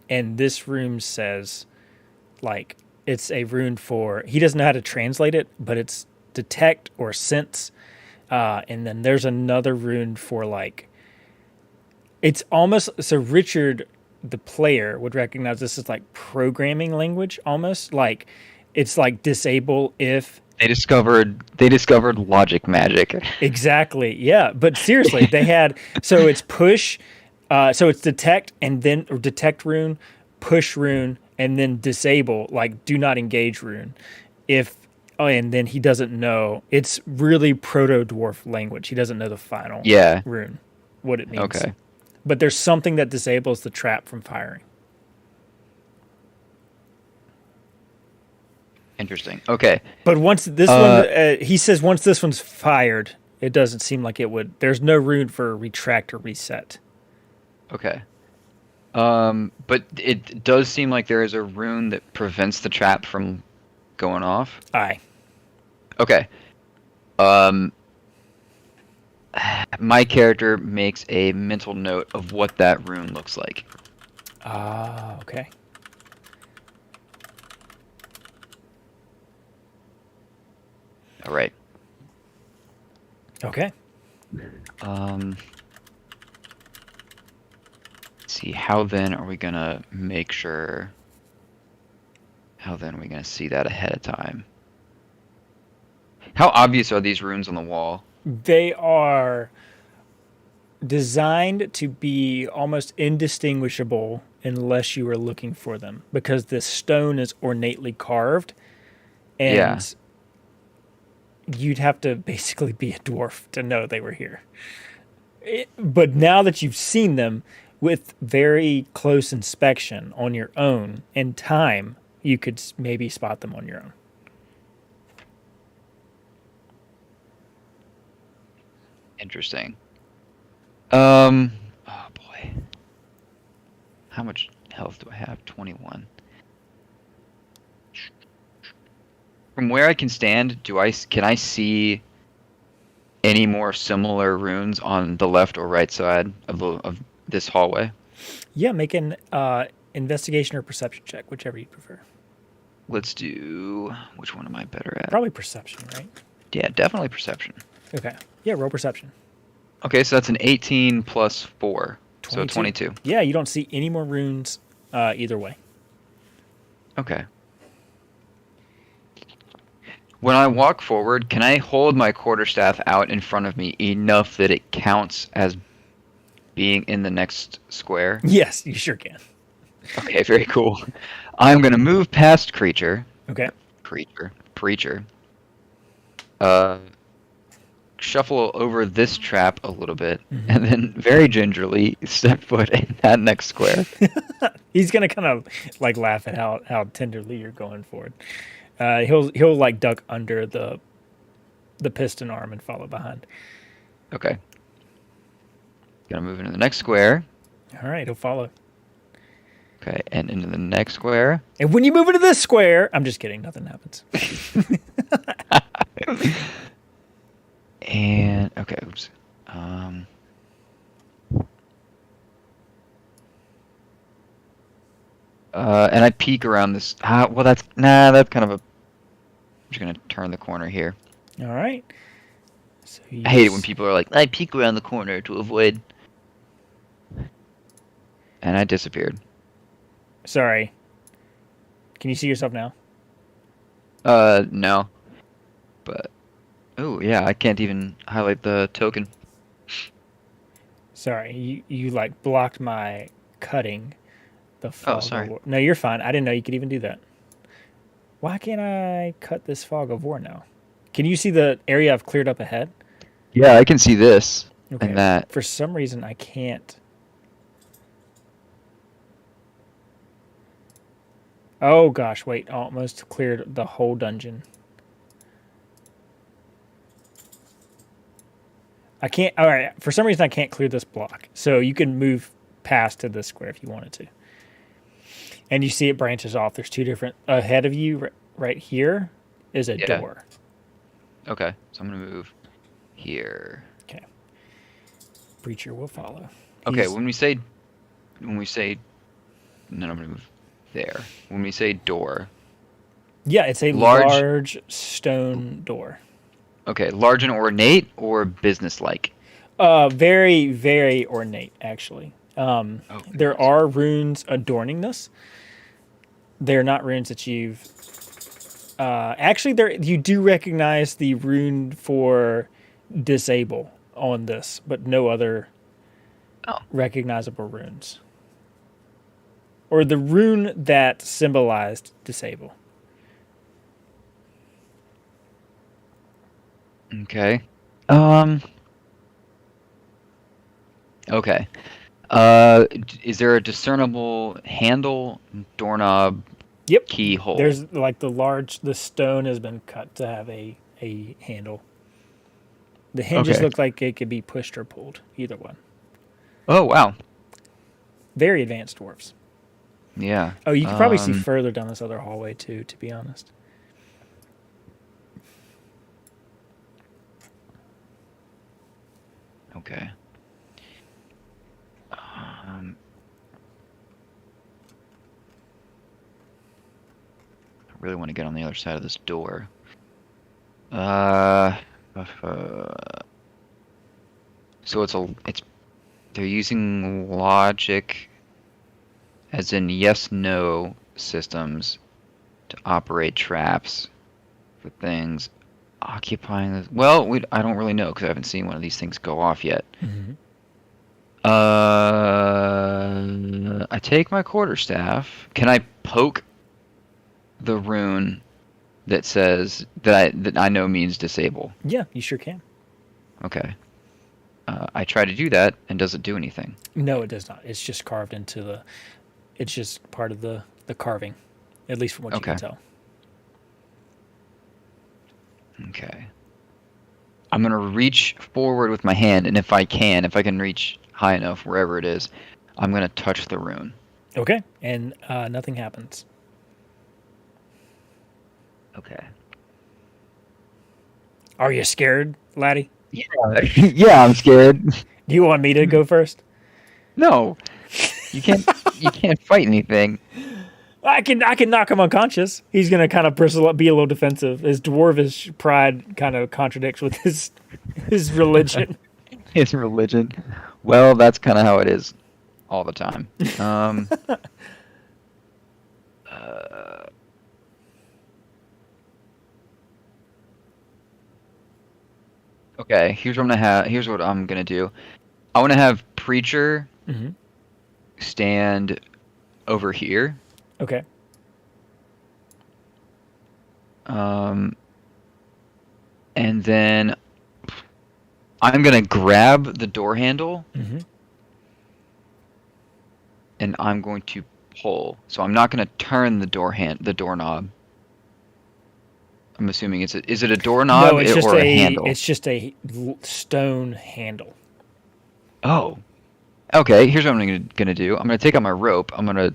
and this rune says, like, it's a rune for... He doesn't know how to translate it, but it's detect or sense. And then there's another rune for, like... It's almost... So Richard, the player, would recognize this as, like, programming language, almost. Like, it's, like, disable if... They discovered logic magic. Exactly. Yeah. But seriously, they had, so it's push, so it's detect and then, or detect rune, push rune, and then disable, like do not engage rune. And then he doesn't know, it's really proto-dwarf language. He doesn't know the final rune, what it means. Okay. But there's something that disables the trap from firing. Interesting. Okay. But once this one, he says once this one's fired, it doesn't seem like it would. There's no rune for retract or reset. Okay. But it does seem like there is a rune that prevents the trap from going off. Aye. Okay. My character makes a mental note of what that rune looks like. Okay. All right. Okay. Let's see, how then are we gonna make sure? How then are we gonna see that ahead of time? How obvious are these runes on the wall? They are designed to be almost indistinguishable unless you are looking for them, because this stone is ornately carved, and you'd have to basically be a dwarf to know they were here. But now that you've seen them with very close inspection on your own and time, you could maybe spot them on your own. Interesting. Oh boy. How much health do I have? 21. From where I can stand, can I see any more similar runes on the left or right side of this hallway? Yeah, make an investigation or perception check, whichever you prefer. Let's do... Which one am I better at? Probably perception, right? Yeah, definitely perception. Okay. Yeah, roll perception. Okay, so that's an 18 plus 4. 22. So 22. Yeah, you don't see any more runes either way. Okay. When I walk forward, can I hold my quarterstaff out in front of me enough that it counts as being in the next square? Yes, you sure can. Okay, very cool. I'm gonna move past creature. Okay. Preacher. Uh, shuffle over this trap a little bit, and then very gingerly step foot in that next square. He's gonna kind of like laugh at how tenderly you're going for it. He'll like duck under the piston arm and follow behind. Okay. Gonna move into the next square. All right, he'll follow. Okay, and into the next square. And when you move into this square, I'm just kidding. Nothing happens. And okay, oops. And I peek around this. Well, that's kind of a. I'm just gonna turn the corner here. All right. So I hate it when people are like, I peek around the corner to avoid. And I disappeared. Sorry. Can you see yourself now? No. But, oh yeah, I can't even highlight the token. Sorry, you like blocked my cutting the fog. Oh, sorry. Of war. No, you're fine. I didn't know you could even do that. Why can't I cut this fog of war now? Can you see the area I've cleared up ahead? Yeah, I can see this Okay. and that. For some reason, I can't. Oh gosh, wait! Almost cleared the whole dungeon. I can't. All right. For some reason, I can't clear this block. So you can move past to this square if you wanted to. And you see it branches off. There's two different ahead of you. Right here is a door. Okay, so I'm gonna move here. Okay. Preacher will follow. Okay, when we say, no, I'm gonna move there. When we say door. Yeah, it's a large stone door. Okay, large and ornate or business-like? Very, very ornate, actually. There are runes adorning this. They're not runes that you've... actually, you do recognize the rune for disable on this, but no other recognizable runes. Or the rune that symbolized disable. Okay. Okay. Is there a discernible handle, doorknob, Yep. keyhole? There's like the stone has been cut to have a handle. The hinges look like it could be pushed or pulled, either one. Oh, wow. Very advanced dwarves. Yeah. Oh, you can probably see further down this other hallway too, to be honest. Okay. I really want to get on the other side of this door. So they're using logic, as in yes/no systems, to operate traps for things occupying this. Well, I don't really know because I haven't seen one of these things go off yet. Mm-hmm. I take my quarterstaff. Can I poke the rune that says that I know means disable? Yeah, you sure can. Okay. I try to do that, and does it do anything? No, it does not. It's just carved into the. It's just part of the carving, at least from what you can tell. Okay. I'm gonna reach forward with my hand, and if I can reach high enough wherever it is, I'm gonna touch the rune. Okay, and nothing happens. Okay. Are you scared, laddie? Yeah. Yeah, I'm scared. Do you want me to go first? No. You can't fight anything. I can knock him unconscious. He's gonna kind of bristle up, be a little defensive. His dwarvish pride kind of contradicts with his religion. His religion. Well, that's kind of how it is all the time. Uh, okay, here's what I'm gonna have. Here's what I'm gonna do. I want to have preacher Hmm. stand over here. Okay. Um, and then I'm gonna grab the door handle Hmm. and I'm going to pull. So I'm not gonna turn the doorknob. I'm assuming is it a doorknob No, it's just or a a handle? it's just a stone handle. Oh, okay. Here's what I'm gonna do. I'm gonna take out my rope. I'm gonna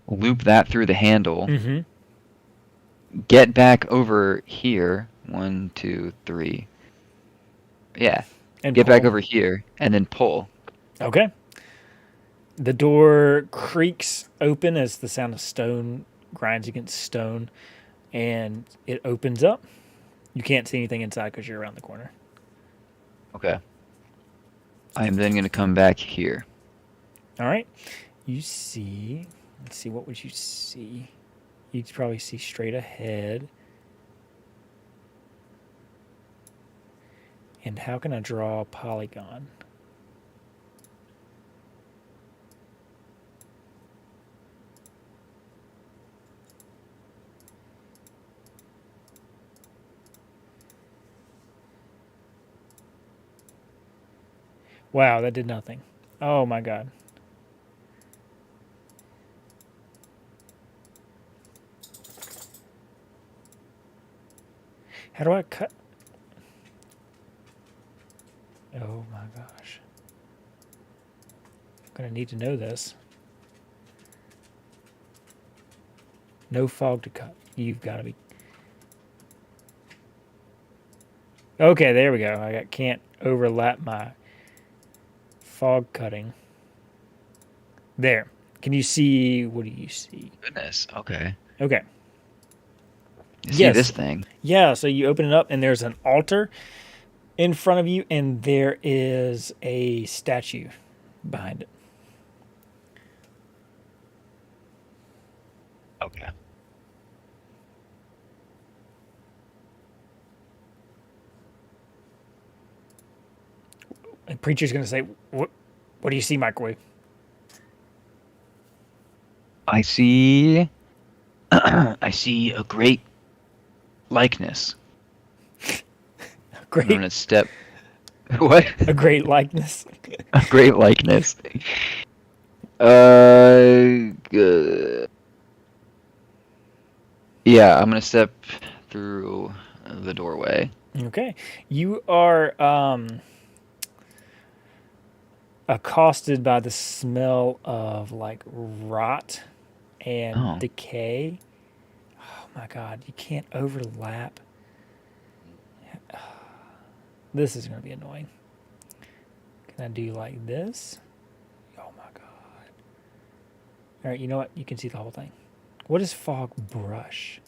loop that through the handle. Hmm. Get back over here. 1, 2, 3. Yeah. And Get back pull. over here and then pull. Okay. The door creaks open as the sound of stone grinds against stone, and it opens up. You can't see anything inside because you're around the corner. Okay. I am then gonna come back here. All right. You see. Let's see. What would you see? You'd probably see straight ahead. And how can I draw a polygon? Wow, that did nothing. Oh my god. How do I cut? Oh my gosh. I'm gonna need to know this. No fog to cut. You've got to be. Okay, there we go. Can't overlap my fog cutting. There. Can you see? What do you see? Goodness. Okay. Okay. You see Yes. this thing? Yeah, so you open it up and there's an altar in front of you and there is a statue behind it. Okay. The preacher's going to say, What do you see, Microwave?" I see. I see a great likeness. I'm Great. gonna step. What? A great likeness. A great likeness. Good. Yeah, I'm gonna step through the doorway. Okay. You are accosted by the smell of like rot and Oh, decay. Oh my god, you can't overlap. This is going to be annoying. Can I do like this? Oh my god. All right, you know what? You can see the whole thing. What is fog brush?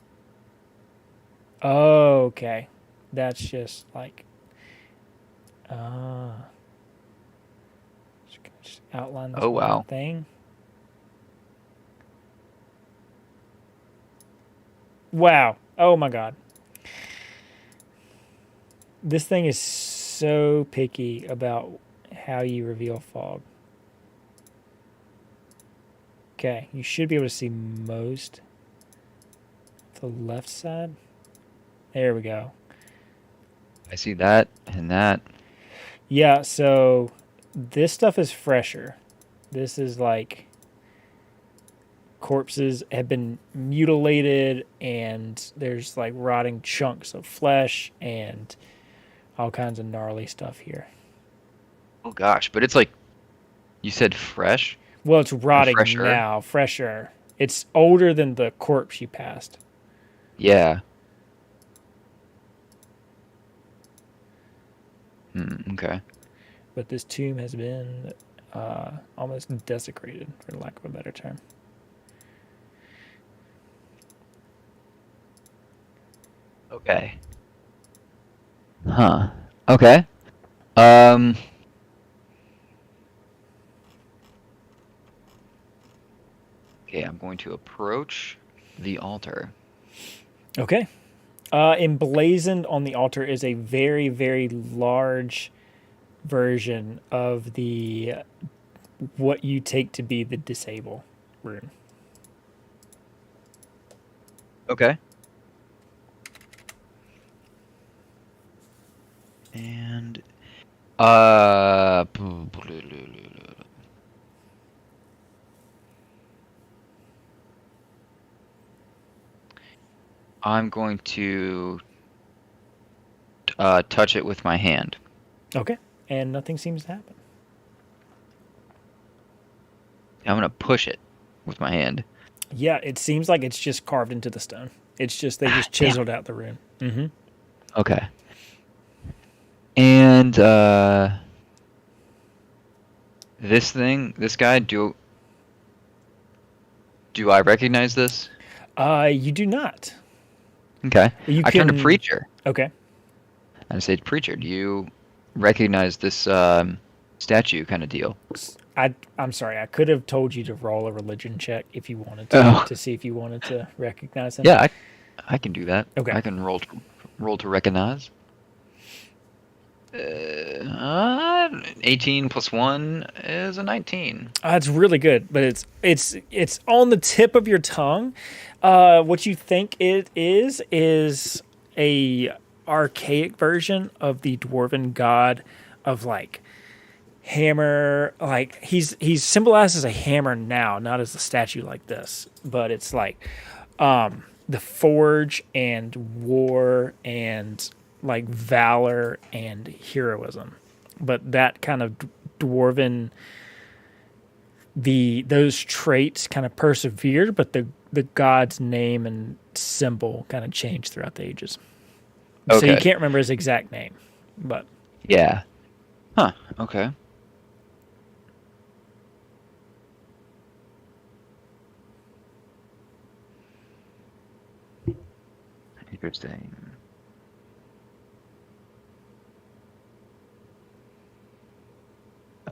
Oh, okay. That's just like uh just outline this oh one wow. thing. Wow. Oh my god. This thing is so picky about how you reveal fog. Okay, you should be able to see most. The left side. There we go. I see that and that. Yeah, so this stuff is fresher. This is like corpses have been mutilated and there's like rotting chunks of flesh and all kinds of gnarly stuff here. Oh gosh, but it's like you said fresh Well, it's or rotting fresher. now, fresher. It's older than the corpse you passed. Yeah. Okay. But this tomb has been almost desecrated, for lack of a better term. Okay. Huh. Okay. Um. Okay, I'm going to approach the altar. Okay. Emblazoned on the altar is a very, very large version of the what you take to be the disable rune. Okay. And uh I'm going to touch it with my hand. Okay. And nothing seems to happen. I'm going to push it with my hand. Yeah, it seems like it's just carved into the stone. It's just they just Damn. chiseled out the rune. Mm-hmm. Okay. And this guy, do I recognize this? You do not. Okay. You I turn to can- preacher Okay. and I say, preacher, do you recognize this statue kind of deal? I'm sorry. I could have told you to roll a religion check if you wanted Oh. to see if you wanted to recognize him. Yeah, I can do that. Okay. I can roll to recognize. 18 plus 1 is a 19. It's really good, but it's on the tip of your tongue. What you think it is a archaic version of the dwarven god of like hammer. Like he's symbolized as a hammer now, not as a statue like this. But it's like the forge and war and like valor and heroism, but that kind of dwarven those traits kind of persevered, but the god's name and symbol kind of changed throughout the ages. So you Okay. can't remember his exact name, but Yeah. Huh. Okay. Interesting.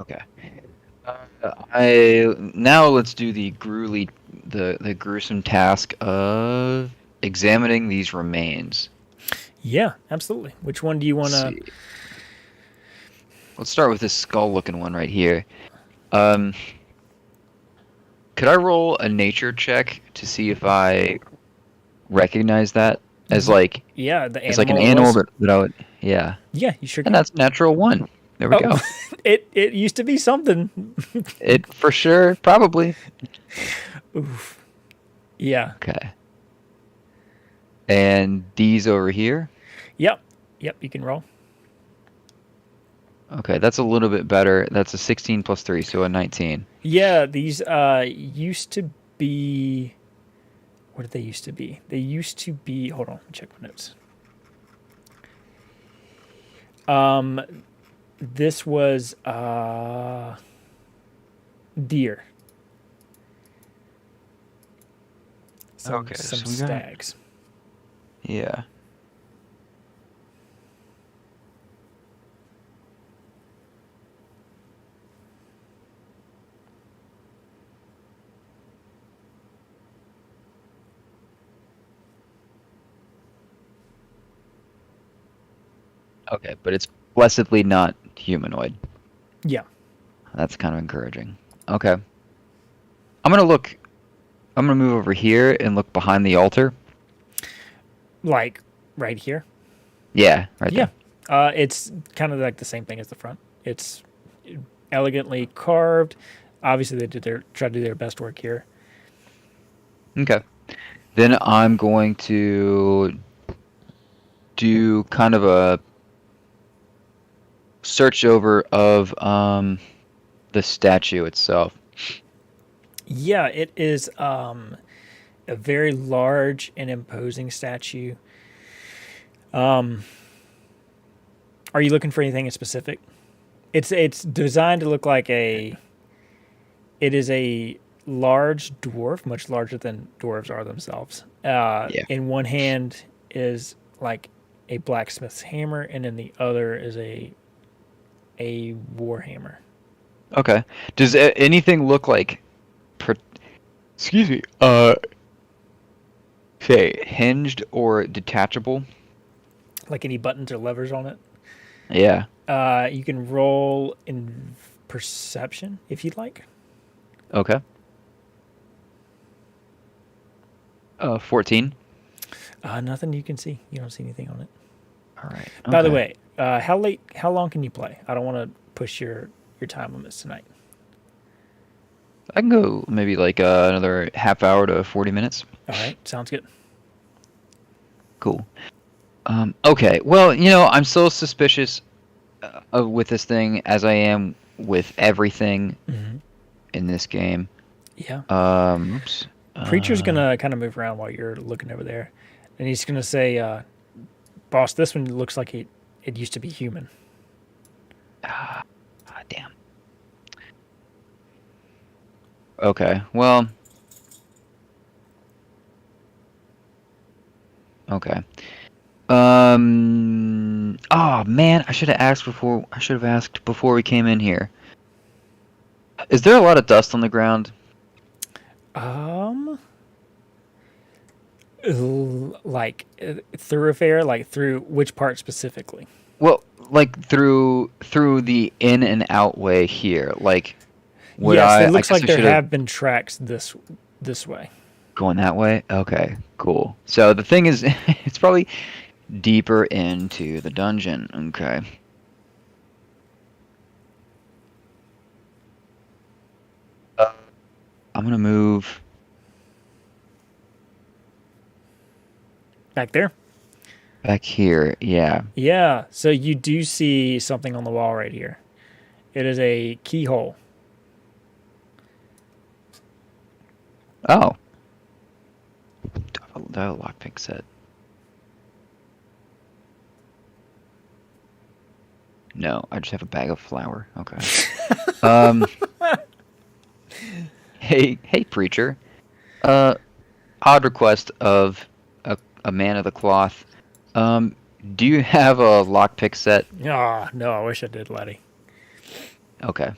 Okay. Now let's do the gruesome task of examining these remains. yeah, absolutely. Which one do you want Let's to? see. Let's start with this skull-looking one right here. Could I roll a nature check to see if I recognize that as like Yeah, the as like an animal animal was- that I would? Yeah, Yeah, you sure and can. that's natural 1. There we Oh, go. it used to be something. It for sure, probably. Oof. Yeah. Okay. And these over here. Yep. You can roll. Okay, that's a little bit better. That's a 16 plus 3, so a 19. Yeah, these used to be. What did they used to be? They used to be. Hold on, let me check my notes. This was deer. Some Okay, so we got- stags. Yeah. Okay, but it's blessedly not humanoid. Yeah. That's kind of encouraging. Okay. I'm gonna move over here and look behind the altar. Like right here. Yeah, right Yeah. there. It's kind of like the same thing as the front. It's elegantly carved. Obviously, they tried to do their best work here. Okay. Then I'm going to do kind of a search over of the statue itself. Yeah, it is a very large and imposing statue. Are you looking for anything in specific? It's designed to look like it is a large dwarf, much larger than dwarves are themselves. In one hand is like a blacksmith's hammer, and in the other is a war hammer. Okay. Does anything look like Excuse me. Okay, hinged or detachable? Like any buttons or levers on it. Yeah. You can roll in perception if you'd like. Okay. 14. Nothing you can see. You don't see anything on it. All right. By the okay. way, how long can you play? I don't want to push your time limits tonight. I can go maybe like another half hour to 40 minutes. All right, sounds good. Cool. Okay. Well, I'm so suspicious with this thing as I am with everything in this game. Yeah. Oops. Preacher's gonna kind of move around while you're looking over there, and he's gonna say, "Boss, this one looks like it used to be human." Damn. Okay. Well. Okay. Oh man, I should have asked before we came in here. Is there a lot of dust on the ground? Like thoroughfare, like through which part specifically? Well, like through the in and out way here. Like, would Yes, it I looks guess like I there should've have been tracks this way. going that way? Okay, cool. So the thing is, it's probably deeper into the dungeon. Okay. I'm gonna move Back there? back here. Yeah. Yeah, so you do see something on the wall right here. It is a keyhole. Oh. Do I have a lockpick set? No, I just have a bag of flour. Okay. Hey, preacher. Odd request of a man of the cloth. Do you have a lockpick set? Ah, no, I wish I did, laddie. Okay.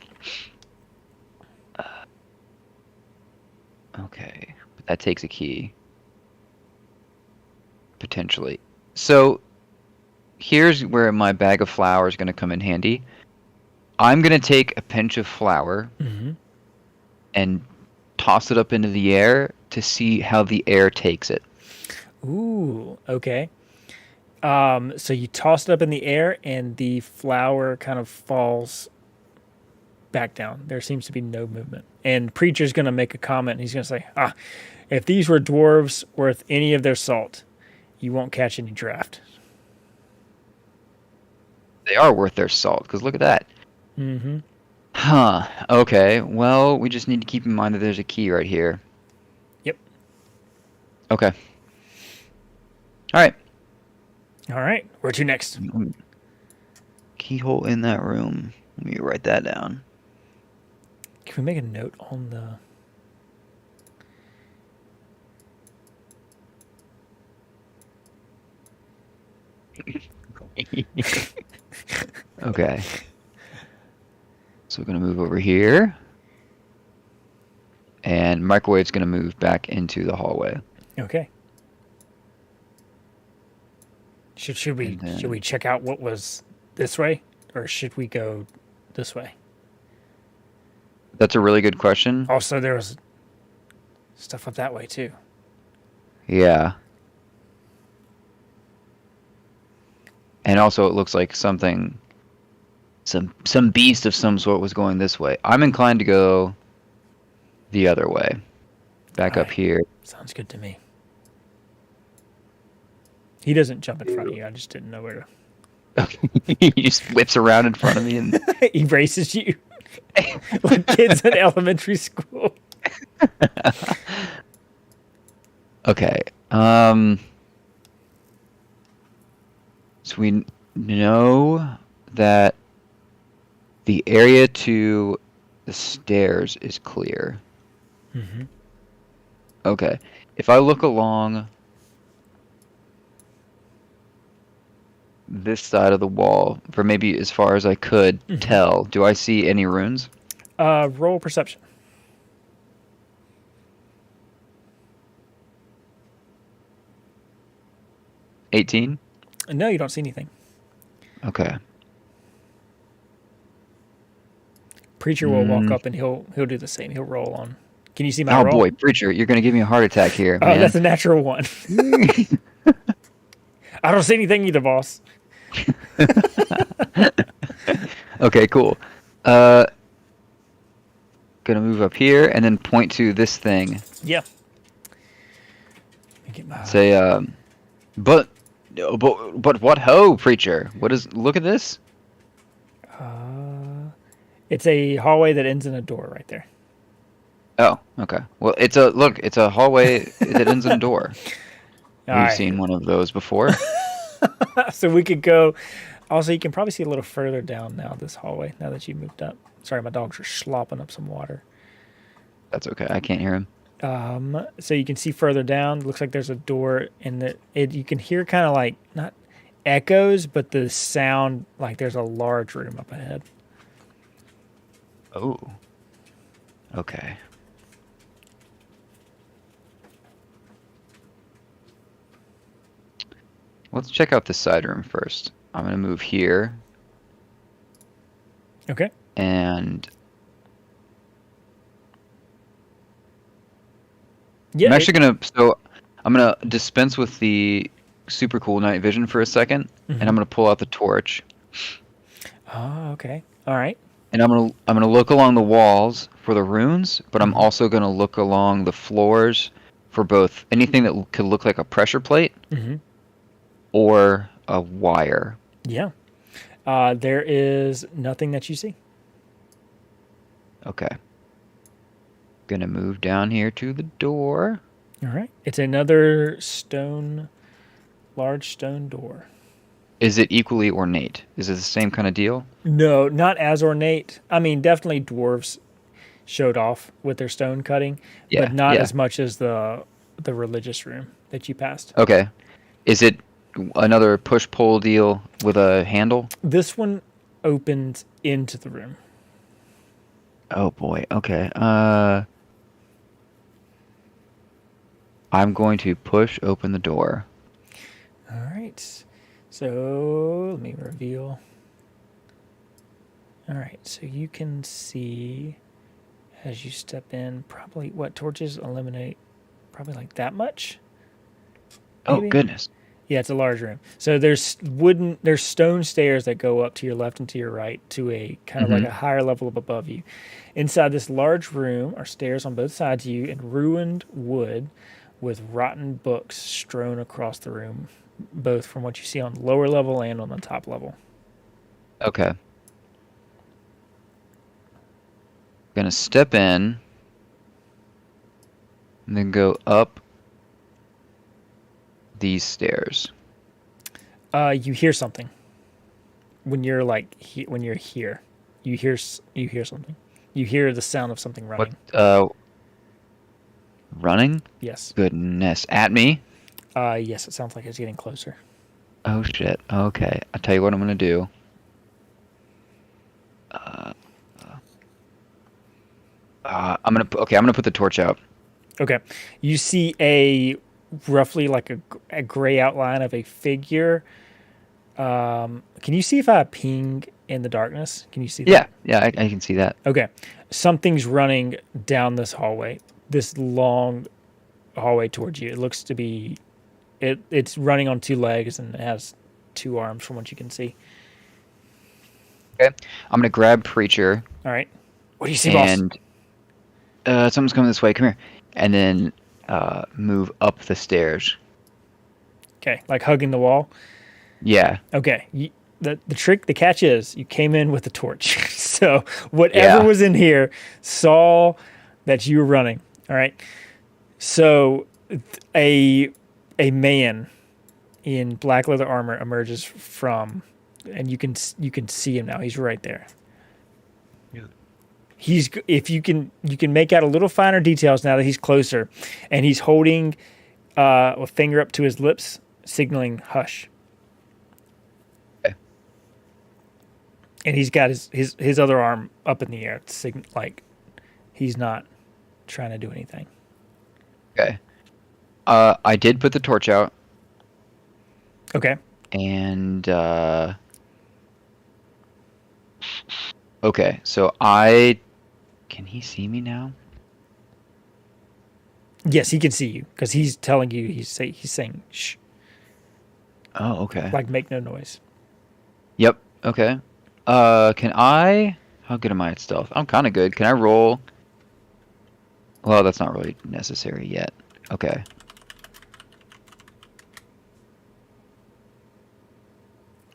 Okay, but that takes a key. Potentially. So, here's where my bag of flour is going to come in handy. I'm going to take a pinch of flour and toss it up into the air to see how the air takes it. Ooh, okay. So you toss it up in the air, and the flower kind of falls back down. There seems to be no movement. And Preacher's going to make a comment. And he's going to say, if these were dwarves worth any of their salt, you won't catch any draft. They are worth their salt, because look at that. Mm-hmm. Huh. Okay, well, we just need to keep in mind that there's a key right here. Yep. Okay. Alright. All right. Where to next? Keyhole in that room. Let me write that down. Can we make a note on the... Okay. So we're going to move over here. And microwave's going to move back into the hallway. Okay. Should we check out what was this way, or should we go this way? That's a really good question. Also, there was stuff up that way too. Yeah. And also it looks like some beast of some sort was going this way. I'm inclined to go the other way. Back up here. Sounds good to me. He doesn't jump in front of you. I just didn't know where to. He just whips around in front of me and He races you like kids in elementary school. Okay. So we know that the area to the stairs is clear. Mm-hmm. Okay. If I look along this side of the wall for maybe as far as I could tell, do I see any runes? Roll perception. 18. No, you don't see anything. Okay. Preacher will walk up and he'll do the same. He'll roll on. Can you see my Oh roll? boy, Preacher, you're gonna give me a heart attack here, Oh, man. that's a natural 1. I don't see anything either, boss. Okay, cool. Gonna move up here and then point to this thing. Yeah. Let me get my... Say, but what ho, Preacher? What is? Look at this. It's a hallway that ends in a door right there. Oh, okay. Well, it's a hallway that ends in a door. All We've right. seen one of those before. So we could go. Also, you can probably see a little further down now this hallway. Now that you moved up. Sorry, my dogs are slopping up some water. That's okay. I can't hear him. So you can see further down. Looks like there's a door, and you can hear kind of like not echoes, but the sound like there's a large room up ahead. Oh. Okay. Let's check out this side room first. I'm gonna move here. Okay. And Yeah. I'm gonna dispense with the super cool night vision for a second, and I'm gonna pull out the torch. Oh, okay. All right. And I'm gonna look along the walls for the runes, but I'm also gonna look along the floors for both anything that could look like a pressure plate or a wire. Yeah. There is nothing that you see. Okay. Gonna move down here to the door. All right. It's another large stone door. Is it equally ornate? Is it the same kind of deal? No, not as ornate. I mean, definitely dwarves showed off with their stone cutting, but not as much as the religious room that you passed. Okay. Is it another push-pull deal with a handle? This one opens into the room. Oh boy. Okay. I'm going to push open the door. All right. So let me reveal. All right. So you can see as you step in, probably what torches eliminate, probably like that much. Maybe? Oh goodness. Yeah, it's a large room. So there's stone stairs that go up to your left and to your right to a kind of like a higher level above you. Inside this large room are stairs on both sides of you and ruined wood with rotten books strewn across the room, both from what you see on the lower level and on the top level. Okay. Gonna step in and then go up these stairs. You hear something when you're when you're here. You hear something. You hear the sound of something running. What? Running? Yes. Goodness, at me? Yes. It sounds like it's getting closer. Oh shit. Okay, I'll tell you what I'm gonna do. I'm gonna put the torch out. Okay. You see a roughly like a gray outline of a figure. Can you see if I ping in the darkness? Can you see that? Yeah, I can see that. Okay. Something's running down this hallway, this long hallway towards you. It looks to be, it's running on two legs and it has two arms from what you can see. Okay. I'm gonna grab Preacher. All right. What do you see, boss? And someone's coming this way. Come here. And then move up the stairs. Okay, like hugging the wall. Yeah. Okay. The catch is you came in with a torch. So whatever was in here saw that you were running. All right. So a man in black leather armor emerges from, and you can see him now. He's right there. If you can make out a little finer details now that he's closer, and he's holding a finger up to his lips, signaling hush. Okay. And he's got his other arm up in the air, like he's not trying to do anything. Okay. I did put the torch out. Okay. And okay, so I can he see me now? Yes, he can see you because he's telling you. He's saying shh, Oh, okay. like make no noise. Yep. Okay. Can I? How good am I at stealth? I'm kind of good. Can I roll? Well, that's not really necessary yet. Okay.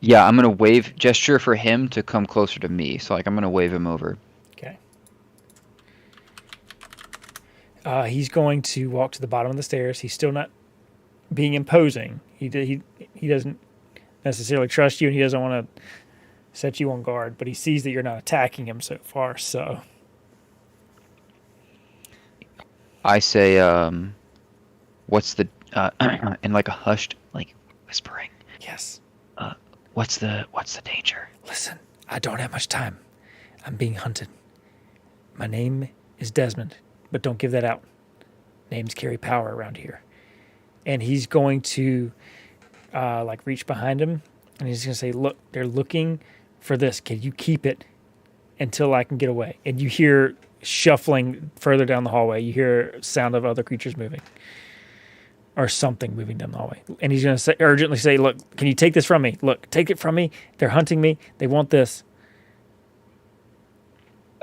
Yeah, I'm gonna wave gesture for him to come closer to me. So like I'm gonna wave him over. Okay. He's going to walk to the bottom of the stairs. He's still not being imposing. He doesn't necessarily trust you, and he doesn't want to set you on guard. But he sees that you're not attacking him so far. So I say, what's the in like a hushed, like whispering. yes. What's the danger? Listen, I don't have much time. I'm being hunted. My name is Desmond, but don't give that out. Names carry power around here. And he's going to like reach behind him, and he's going to say, "Look, they're looking for this. Can you keep it until I can get away?" And you hear shuffling further down the hallway. You hear sound of other creatures moving. Or something moving down the hallway. And he's going to urgently say, "Look, can you take this from me? Look, take it from me. They're hunting me. They want this."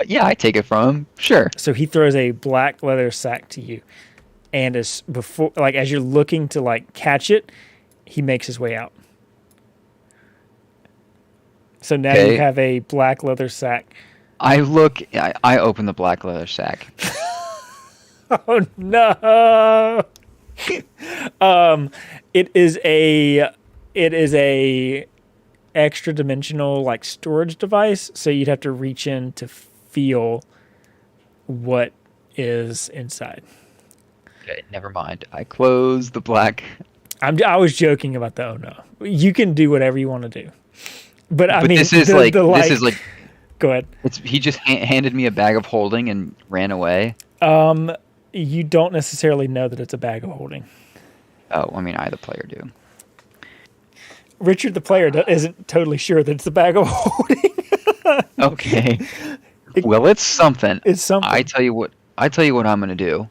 Yeah, I take it from him. Sure. So he throws a black leather sack to you. And as you're looking to like catch it, he makes his way out. So now you have a black leather sack. I open the black leather sack. Oh no. It is a extra dimensional like storage device, so you'd have to reach in to feel what is inside. Okay, never mind. I close the black. I was joking about the oh no. You can do whatever you want to do, but I mean this is like Go ahead. He just handed me a bag of holding and ran away. You don't necessarily know that it's a bag of holding. Oh, I mean, I, the player, do. Richard, the player, isn't totally sure that it's a bag of holding. Okay. Well, it's something. It's something. I tell you what I'm gonna do.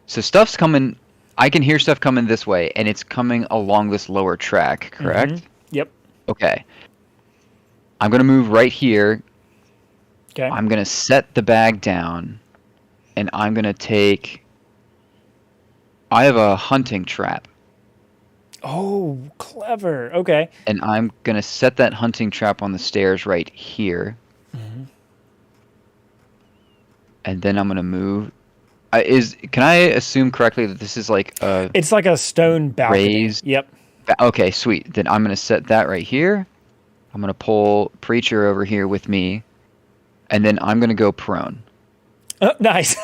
So stuff's coming. I can hear stuff coming this way, and it's coming along this lower track. Correct? Mm-hmm. Yep. Okay. I'm gonna move right here. Okay. I'm gonna set the bag down. And I'm going to take... I have a hunting trap. Oh, clever. Okay. And I'm going to set that hunting trap on the stairs right here. Mm-hmm. And then I'm going to move... Can I assume correctly that this is like a... It's like a stone balcony. Raised... Yep. Okay, sweet. Then I'm going to set that right here. I'm going to pull Preacher over here with me. And then I'm going to go prone. Oh, nice.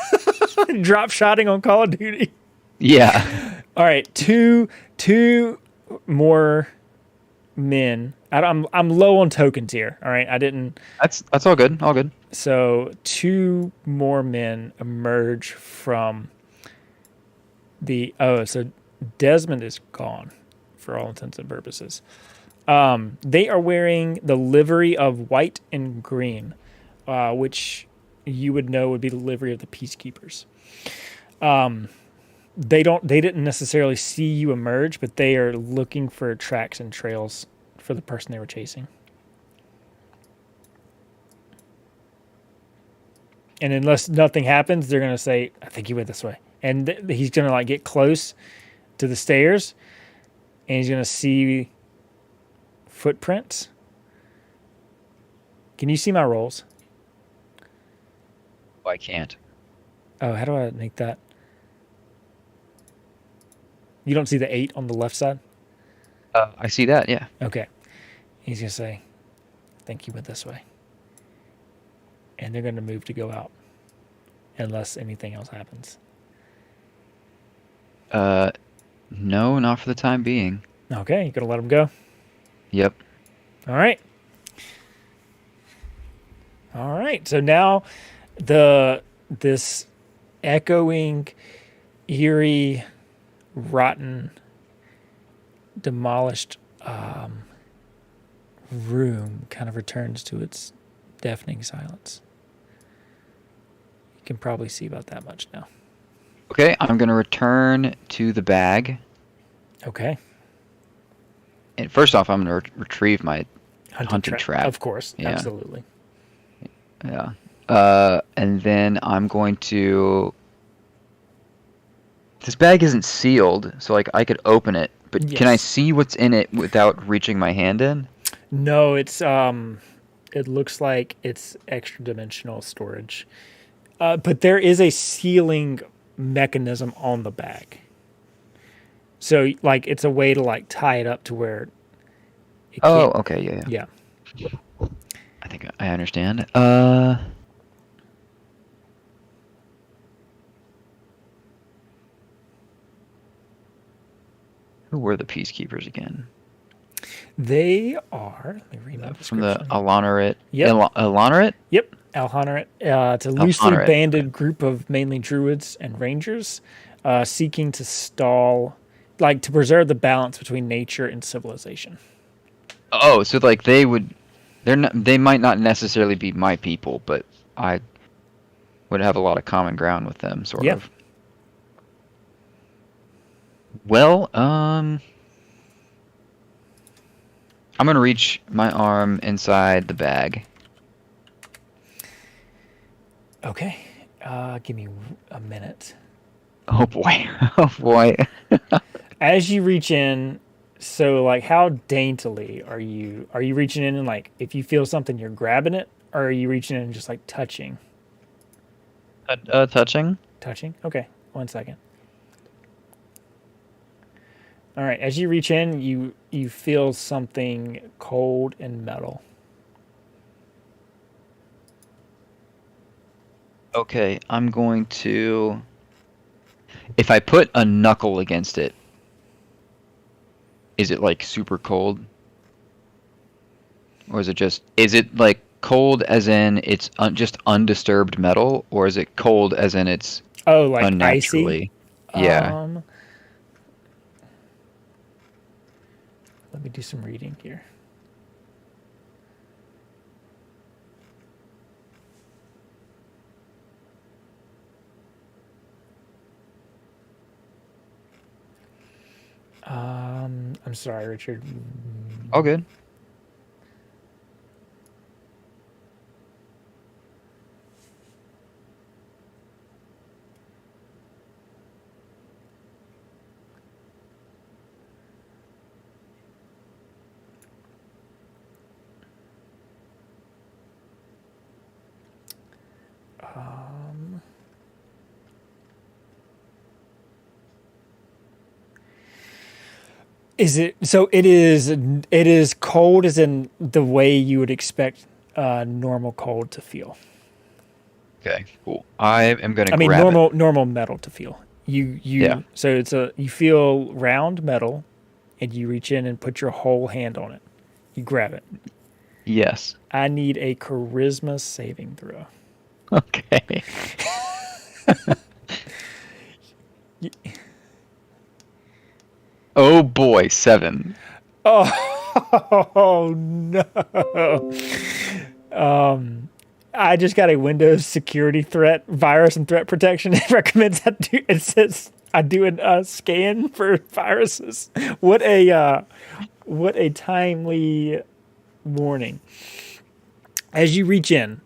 Drop shotting on Call of Duty. Yeah. All right, two more men. I'm low on tokens here. All right, I didn't. That's all good. All good. So 2 more men emerge from the. Oh, so Desmond is gone, for all intents and purposes. They are wearing the livery of white and green, which you would know would be the livery of the Peacekeepers. They didn't necessarily see you emerge, but they are looking for tracks and trails for the person they were chasing. And unless nothing happens, they're going to say, "I think he went this way." And he's going to like get close to the stairs, and he's going to see footprints. Can you see my rolls? I can't. Oh, how do I make that? You don't see the 8 on the left side? I see that, yeah. Okay. He's going to say, "I think he went this way." And they're going to move to go out unless anything else happens. No, not for the time being. Okay, you going to let them go? Yep. All right. All right. So now this echoing, eerie, rotten demolished room kind of returns to its deafening silence. You can probably see about that much now. Okay, I'm gonna return to the bag. Okay. And first off, I'm gonna retrieve my hunting trap. Of course, Yeah. absolutely. Yeah. And then I'm going to. This bag isn't sealed, so like I could open it, but can I Yes. see what's in it without reaching my hand in? No, it's it looks like it's extra dimensional storage. But there is a sealing mechanism on the bag. So like it's a way to like tie it up to where it Oh, can't. okay, yeah, yeah. Yeah. I think I understand. Who were the Peacekeepers again? They are, let me read my From the description. Alhonorit. Yep. Alhonorit? Yep, Alhonorit. It's a loosely Alhonorit. banded group of mainly druids and rangers seeking to to preserve the balance between nature and civilization. Oh, so like they might not necessarily be my people, but I would have a lot of common ground with them, sort Yeah. of. Well, I'm gonna reach my arm inside the bag. Okay, give me a minute. Oh boy, oh boy. As you reach in, so like how daintily are you? Are you reaching in and like if you feel something, you're grabbing it, or are you reaching in and just like touching? Touching. Touching. Okay, 1 second. All right, as you reach in, you feel something cold and metal. Okay, I'm going to. If I put a knuckle against it, is it like super cold? Or is it like cold as in it's just undisturbed metal, or is it cold as in it's Oh, like unnaturally? icy. Yeah. Let me do some reading here. I'm sorry, Richard. All good. Is it so? It is. It is cold, as in the way you would expect normal cold to feel. Okay, cool. I am gonna I mean, grab it. normal metal to feel. Yeah. So you feel round metal, and you reach in and put your whole hand on it. You grab it. Yes. I need a charisma saving throw. Okay. Oh boy, 7. Oh no. I just got a Windows security threat, virus and threat protection. It recommends it says I do a scan for viruses. What a timely warning. As you reach in,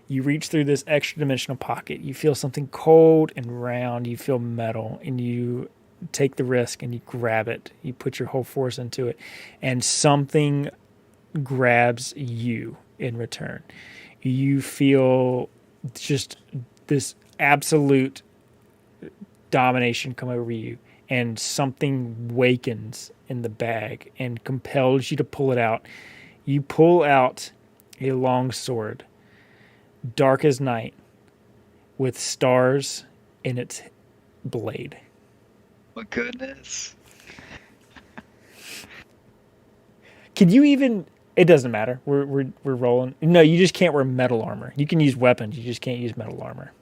you reach through this extra dimensional pocket. You feel something cold and round. You feel metal, and you take the risk and you grab it. You put your whole force into it, and something grabs you in return. You feel just this absolute domination come over you, and something wakens in the bag and compels you to pull it out. You pull out a long sword, dark as night, with stars in its blade. My goodness. Can you even? It doesn't matter. We're rolling. No, you just can't wear metal armor. You can use weapons. You just can't use metal armor.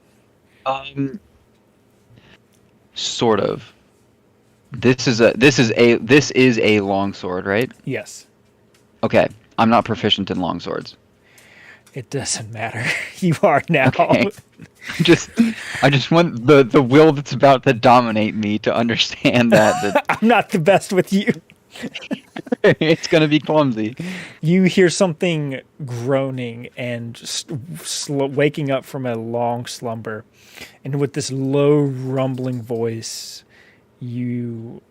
Sort of. This is a long sword, right? Yes. Okay. I'm not proficient in long swords. It doesn't matter. You are now. Okay. just I just want the will that's about to dominate me to understand that I'm not the best with you. it's gonna be clumsy. You hear something groaning and waking up from a long slumber. And with this low, rumbling voice, you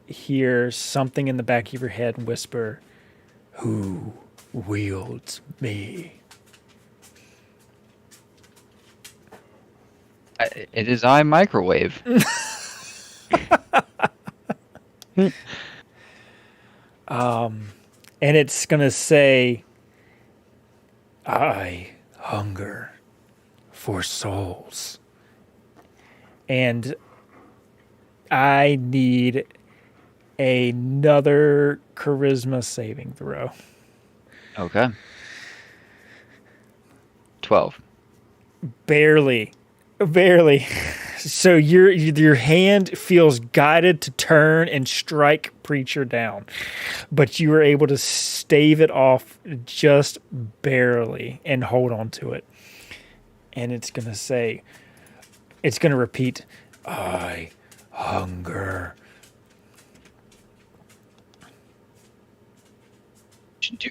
hear something in the back of your head whisper, "Who wields me?" It is I microwave. And it's going to say, "I hunger for souls. And I need another charisma saving throw." Okay. 12. Barely. Barely. So your hand feels guided to turn and strike Preacher down, but you were able to stave it off just barely and hold on to it. And it's going to say, it's going to repeat, "I hunger."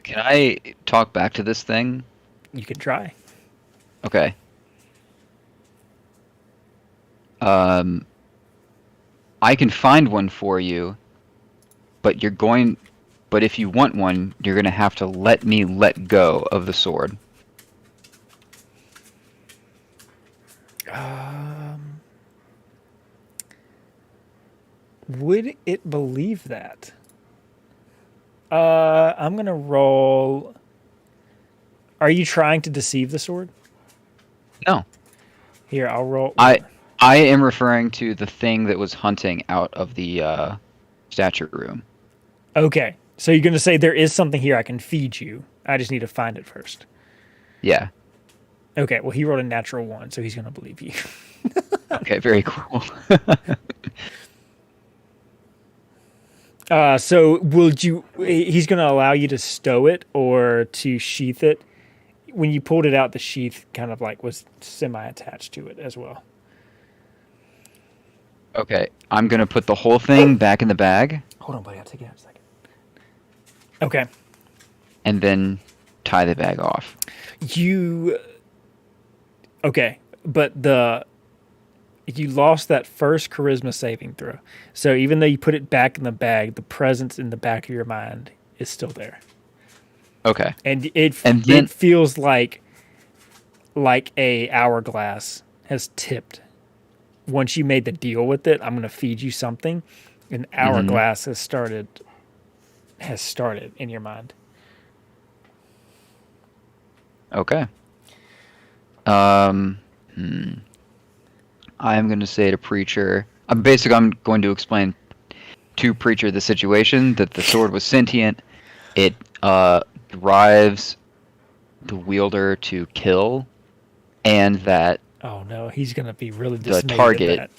Can I talk back to this thing? You can try. Okay. I can find one for you, but but if you want one, you're gonna have to let me let go of the sword. Would it believe that? I'm going to roll. Are you trying to deceive the sword? No. Here, I'll roll. I am referring to the thing that was hunting out of the statue room. Okay. So you're going to say there is something here I can feed you. I just need to find it first. Yeah. Okay. Well, he rolled a natural 1, so he's going to believe you. Okay, very cool. So would you? He's going to allow you to stow it or to sheath it. When you pulled it out, the sheath kind of like was semi-attached to it as well. Okay, I'm gonna put the whole thing back in the bag Hold on, buddy. I'll take it out in a second. Okay. and then tie the bag off. Okay, but you lost that first charisma saving throw. So even though you put it back in the bag, the presence in the back of your mind is still there. Okay. And And then it feels like a hourglass has tipped. Once you made the deal with it, I'm going to feed you something. An hourglass has started in your mind. okay. Um, I'm going to say to Preacher, I'm going to explain to Preacher the situation that the sword was sentient. It drives the wielder to kill, and that Oh no, he's going to be really the dismayed target, at that.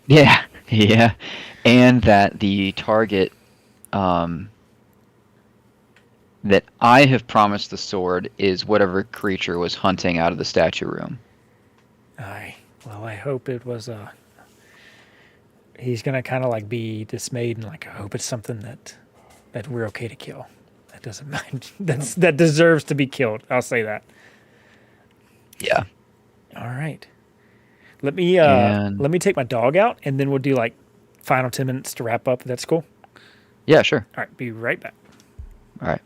yeah, and that the target that I have promised the sword is whatever creature was hunting out of the statue room. Well, I hope it was he's gonna kind of like be dismayed and like, I hope it's something that we're okay to kill. That doesn't mind. That deserves to be killed. I'll say that. Yeah. All right. Let me And take my dog out, and then we'll do like final 10 minutes to wrap up. That's cool. yeah, sure. All right. Be right back. All right.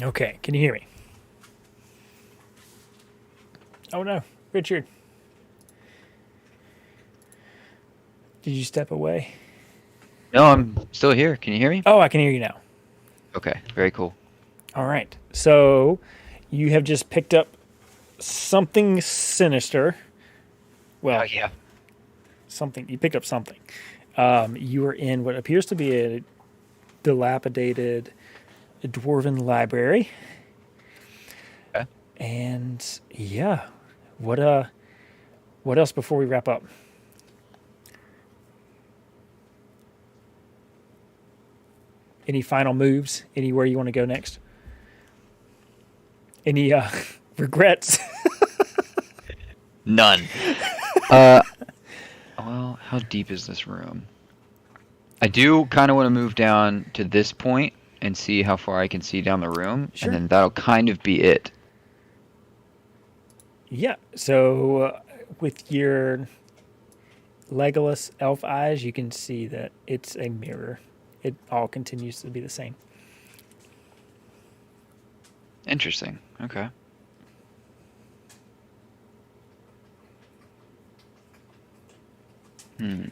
Okay, can you hear me? Oh no, Richard. Did you step away? No, I'm still here. Can you hear me? Oh, I can hear you now. Okay, very cool. All right. So you have just picked up something sinister. Well, Oh, yeah. something. You picked up something. You are in what appears to be a dilapidated dwarven library. Okay. And yeah, what else before we wrap up? Any final moves? Anywhere you want to go next? Any regrets? None. Well, how deep is this room? I do kind of want to move down to this point and see how far I can see down the room, Sure. and then that'll kind of be it. Yeah. So with your Legolas elf eyes, you can see that it's a mirror. It all continues to be the same. Interesting. Okay. Hmm.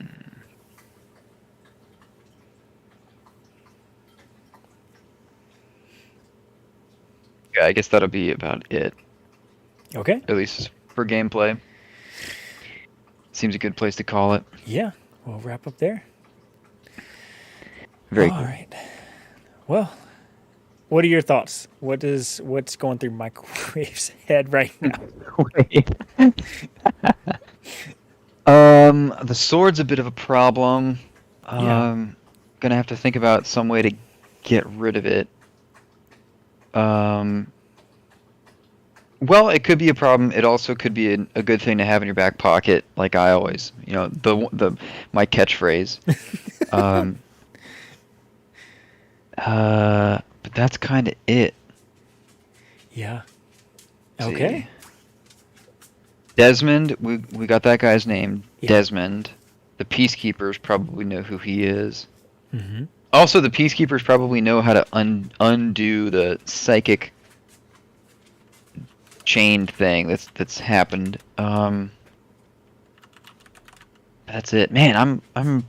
Yeah, I guess that'll be about it, Okay. at least for gameplay. Seems a good place to call it. Yeah. We'll wrap up there. Very All cool. right. Well, what are your thoughts? What's going through Microwave's head right now? The sword's a bit of a problem. Yeah. Gonna have to think about some way to get rid of it. Well, it could be a problem. It also could be a good thing to have in your back pocket, like I always, my catchphrase. But that's kind of it. Yeah. Let's Okay. see. Desmond, we got that guy's name, Yeah. Desmond. The Peacekeepers probably know who he is. Mm-hmm. Also, the Peacekeepers probably know how to undo the psychic chain thing that's happened. That's it, man. I'm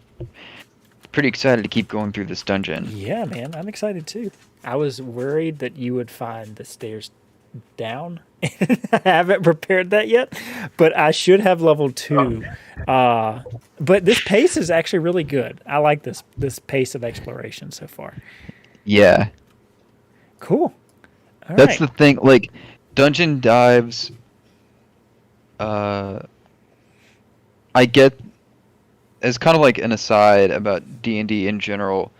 pretty excited to keep going through this dungeon. Yeah, man. I'm excited too. I was worried that you would find the stairs down. I haven't prepared that yet, but I should have level 2. But this pace is actually really good. I like this pace of exploration so far. Yeah, Cool. All that's right. the thing. Like, dungeon dives. I get, as kind of like an aside about D&D in general,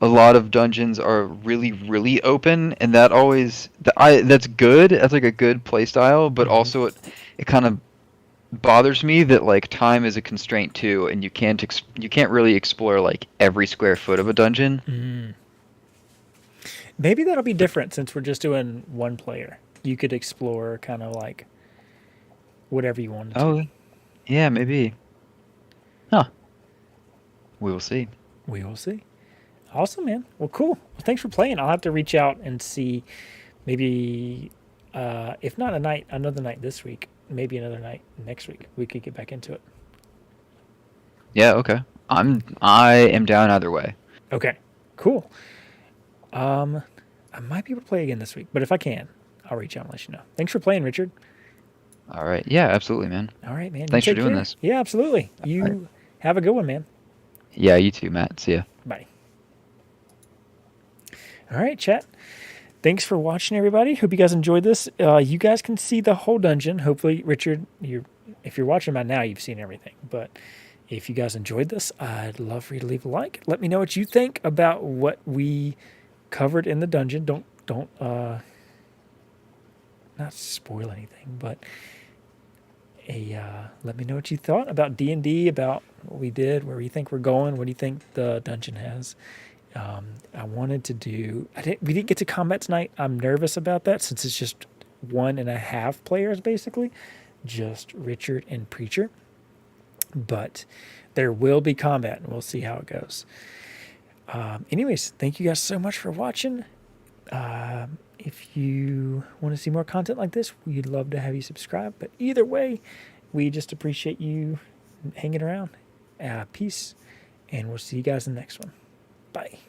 a lot of dungeons are really, really open, and that always that's good. That's like a good play style, but also it kind of bothers me that like time is a constraint too, and you can't really explore like every square foot of a dungeon. Maybe that'll be different since we're just doing one player. You could explore kind of like whatever you wanted to. Oh, yeah, maybe. Huh. We will see. We will see. Awesome, man. Well, cool. Well, thanks for playing. I'll have to reach out and see maybe, if not another night this week, maybe another night next week. We could get back into it. Yeah, okay. I am down either way. Okay, cool. I might be able to play again this week, but if I can, I'll reach out and let you know. Thanks for playing, Richard. All right. Yeah, absolutely, man. All right, man. You Thanks for take doing care. this. Yeah, absolutely. You have a good one, man. Yeah, you too, Matt. See ya. Bye. All right, chat. Thanks for watching, everybody. Hope you guys enjoyed this. You guys can see the whole dungeon. Hopefully, Richard, if you're watching by now, you've seen everything. But if you guys enjoyed this, I'd love for you to leave a like. Let me know what you think about what we covered in the dungeon. Don't not spoil anything, but let me know what you thought about D&D, about what we did, where you think we're going, what do you think the dungeon has. I wanted to do. We didn't get to combat tonight. I'm nervous about that since it's just 1.5 players basically, just Richard and Preacher. But there will be combat, and we'll see how it goes. Anyways, thank you guys so much for watching. If you want to see more content like this, we'd love to have you subscribe. But either way, we just appreciate you hanging around. Peace, and we'll see you guys in the next one. Bye.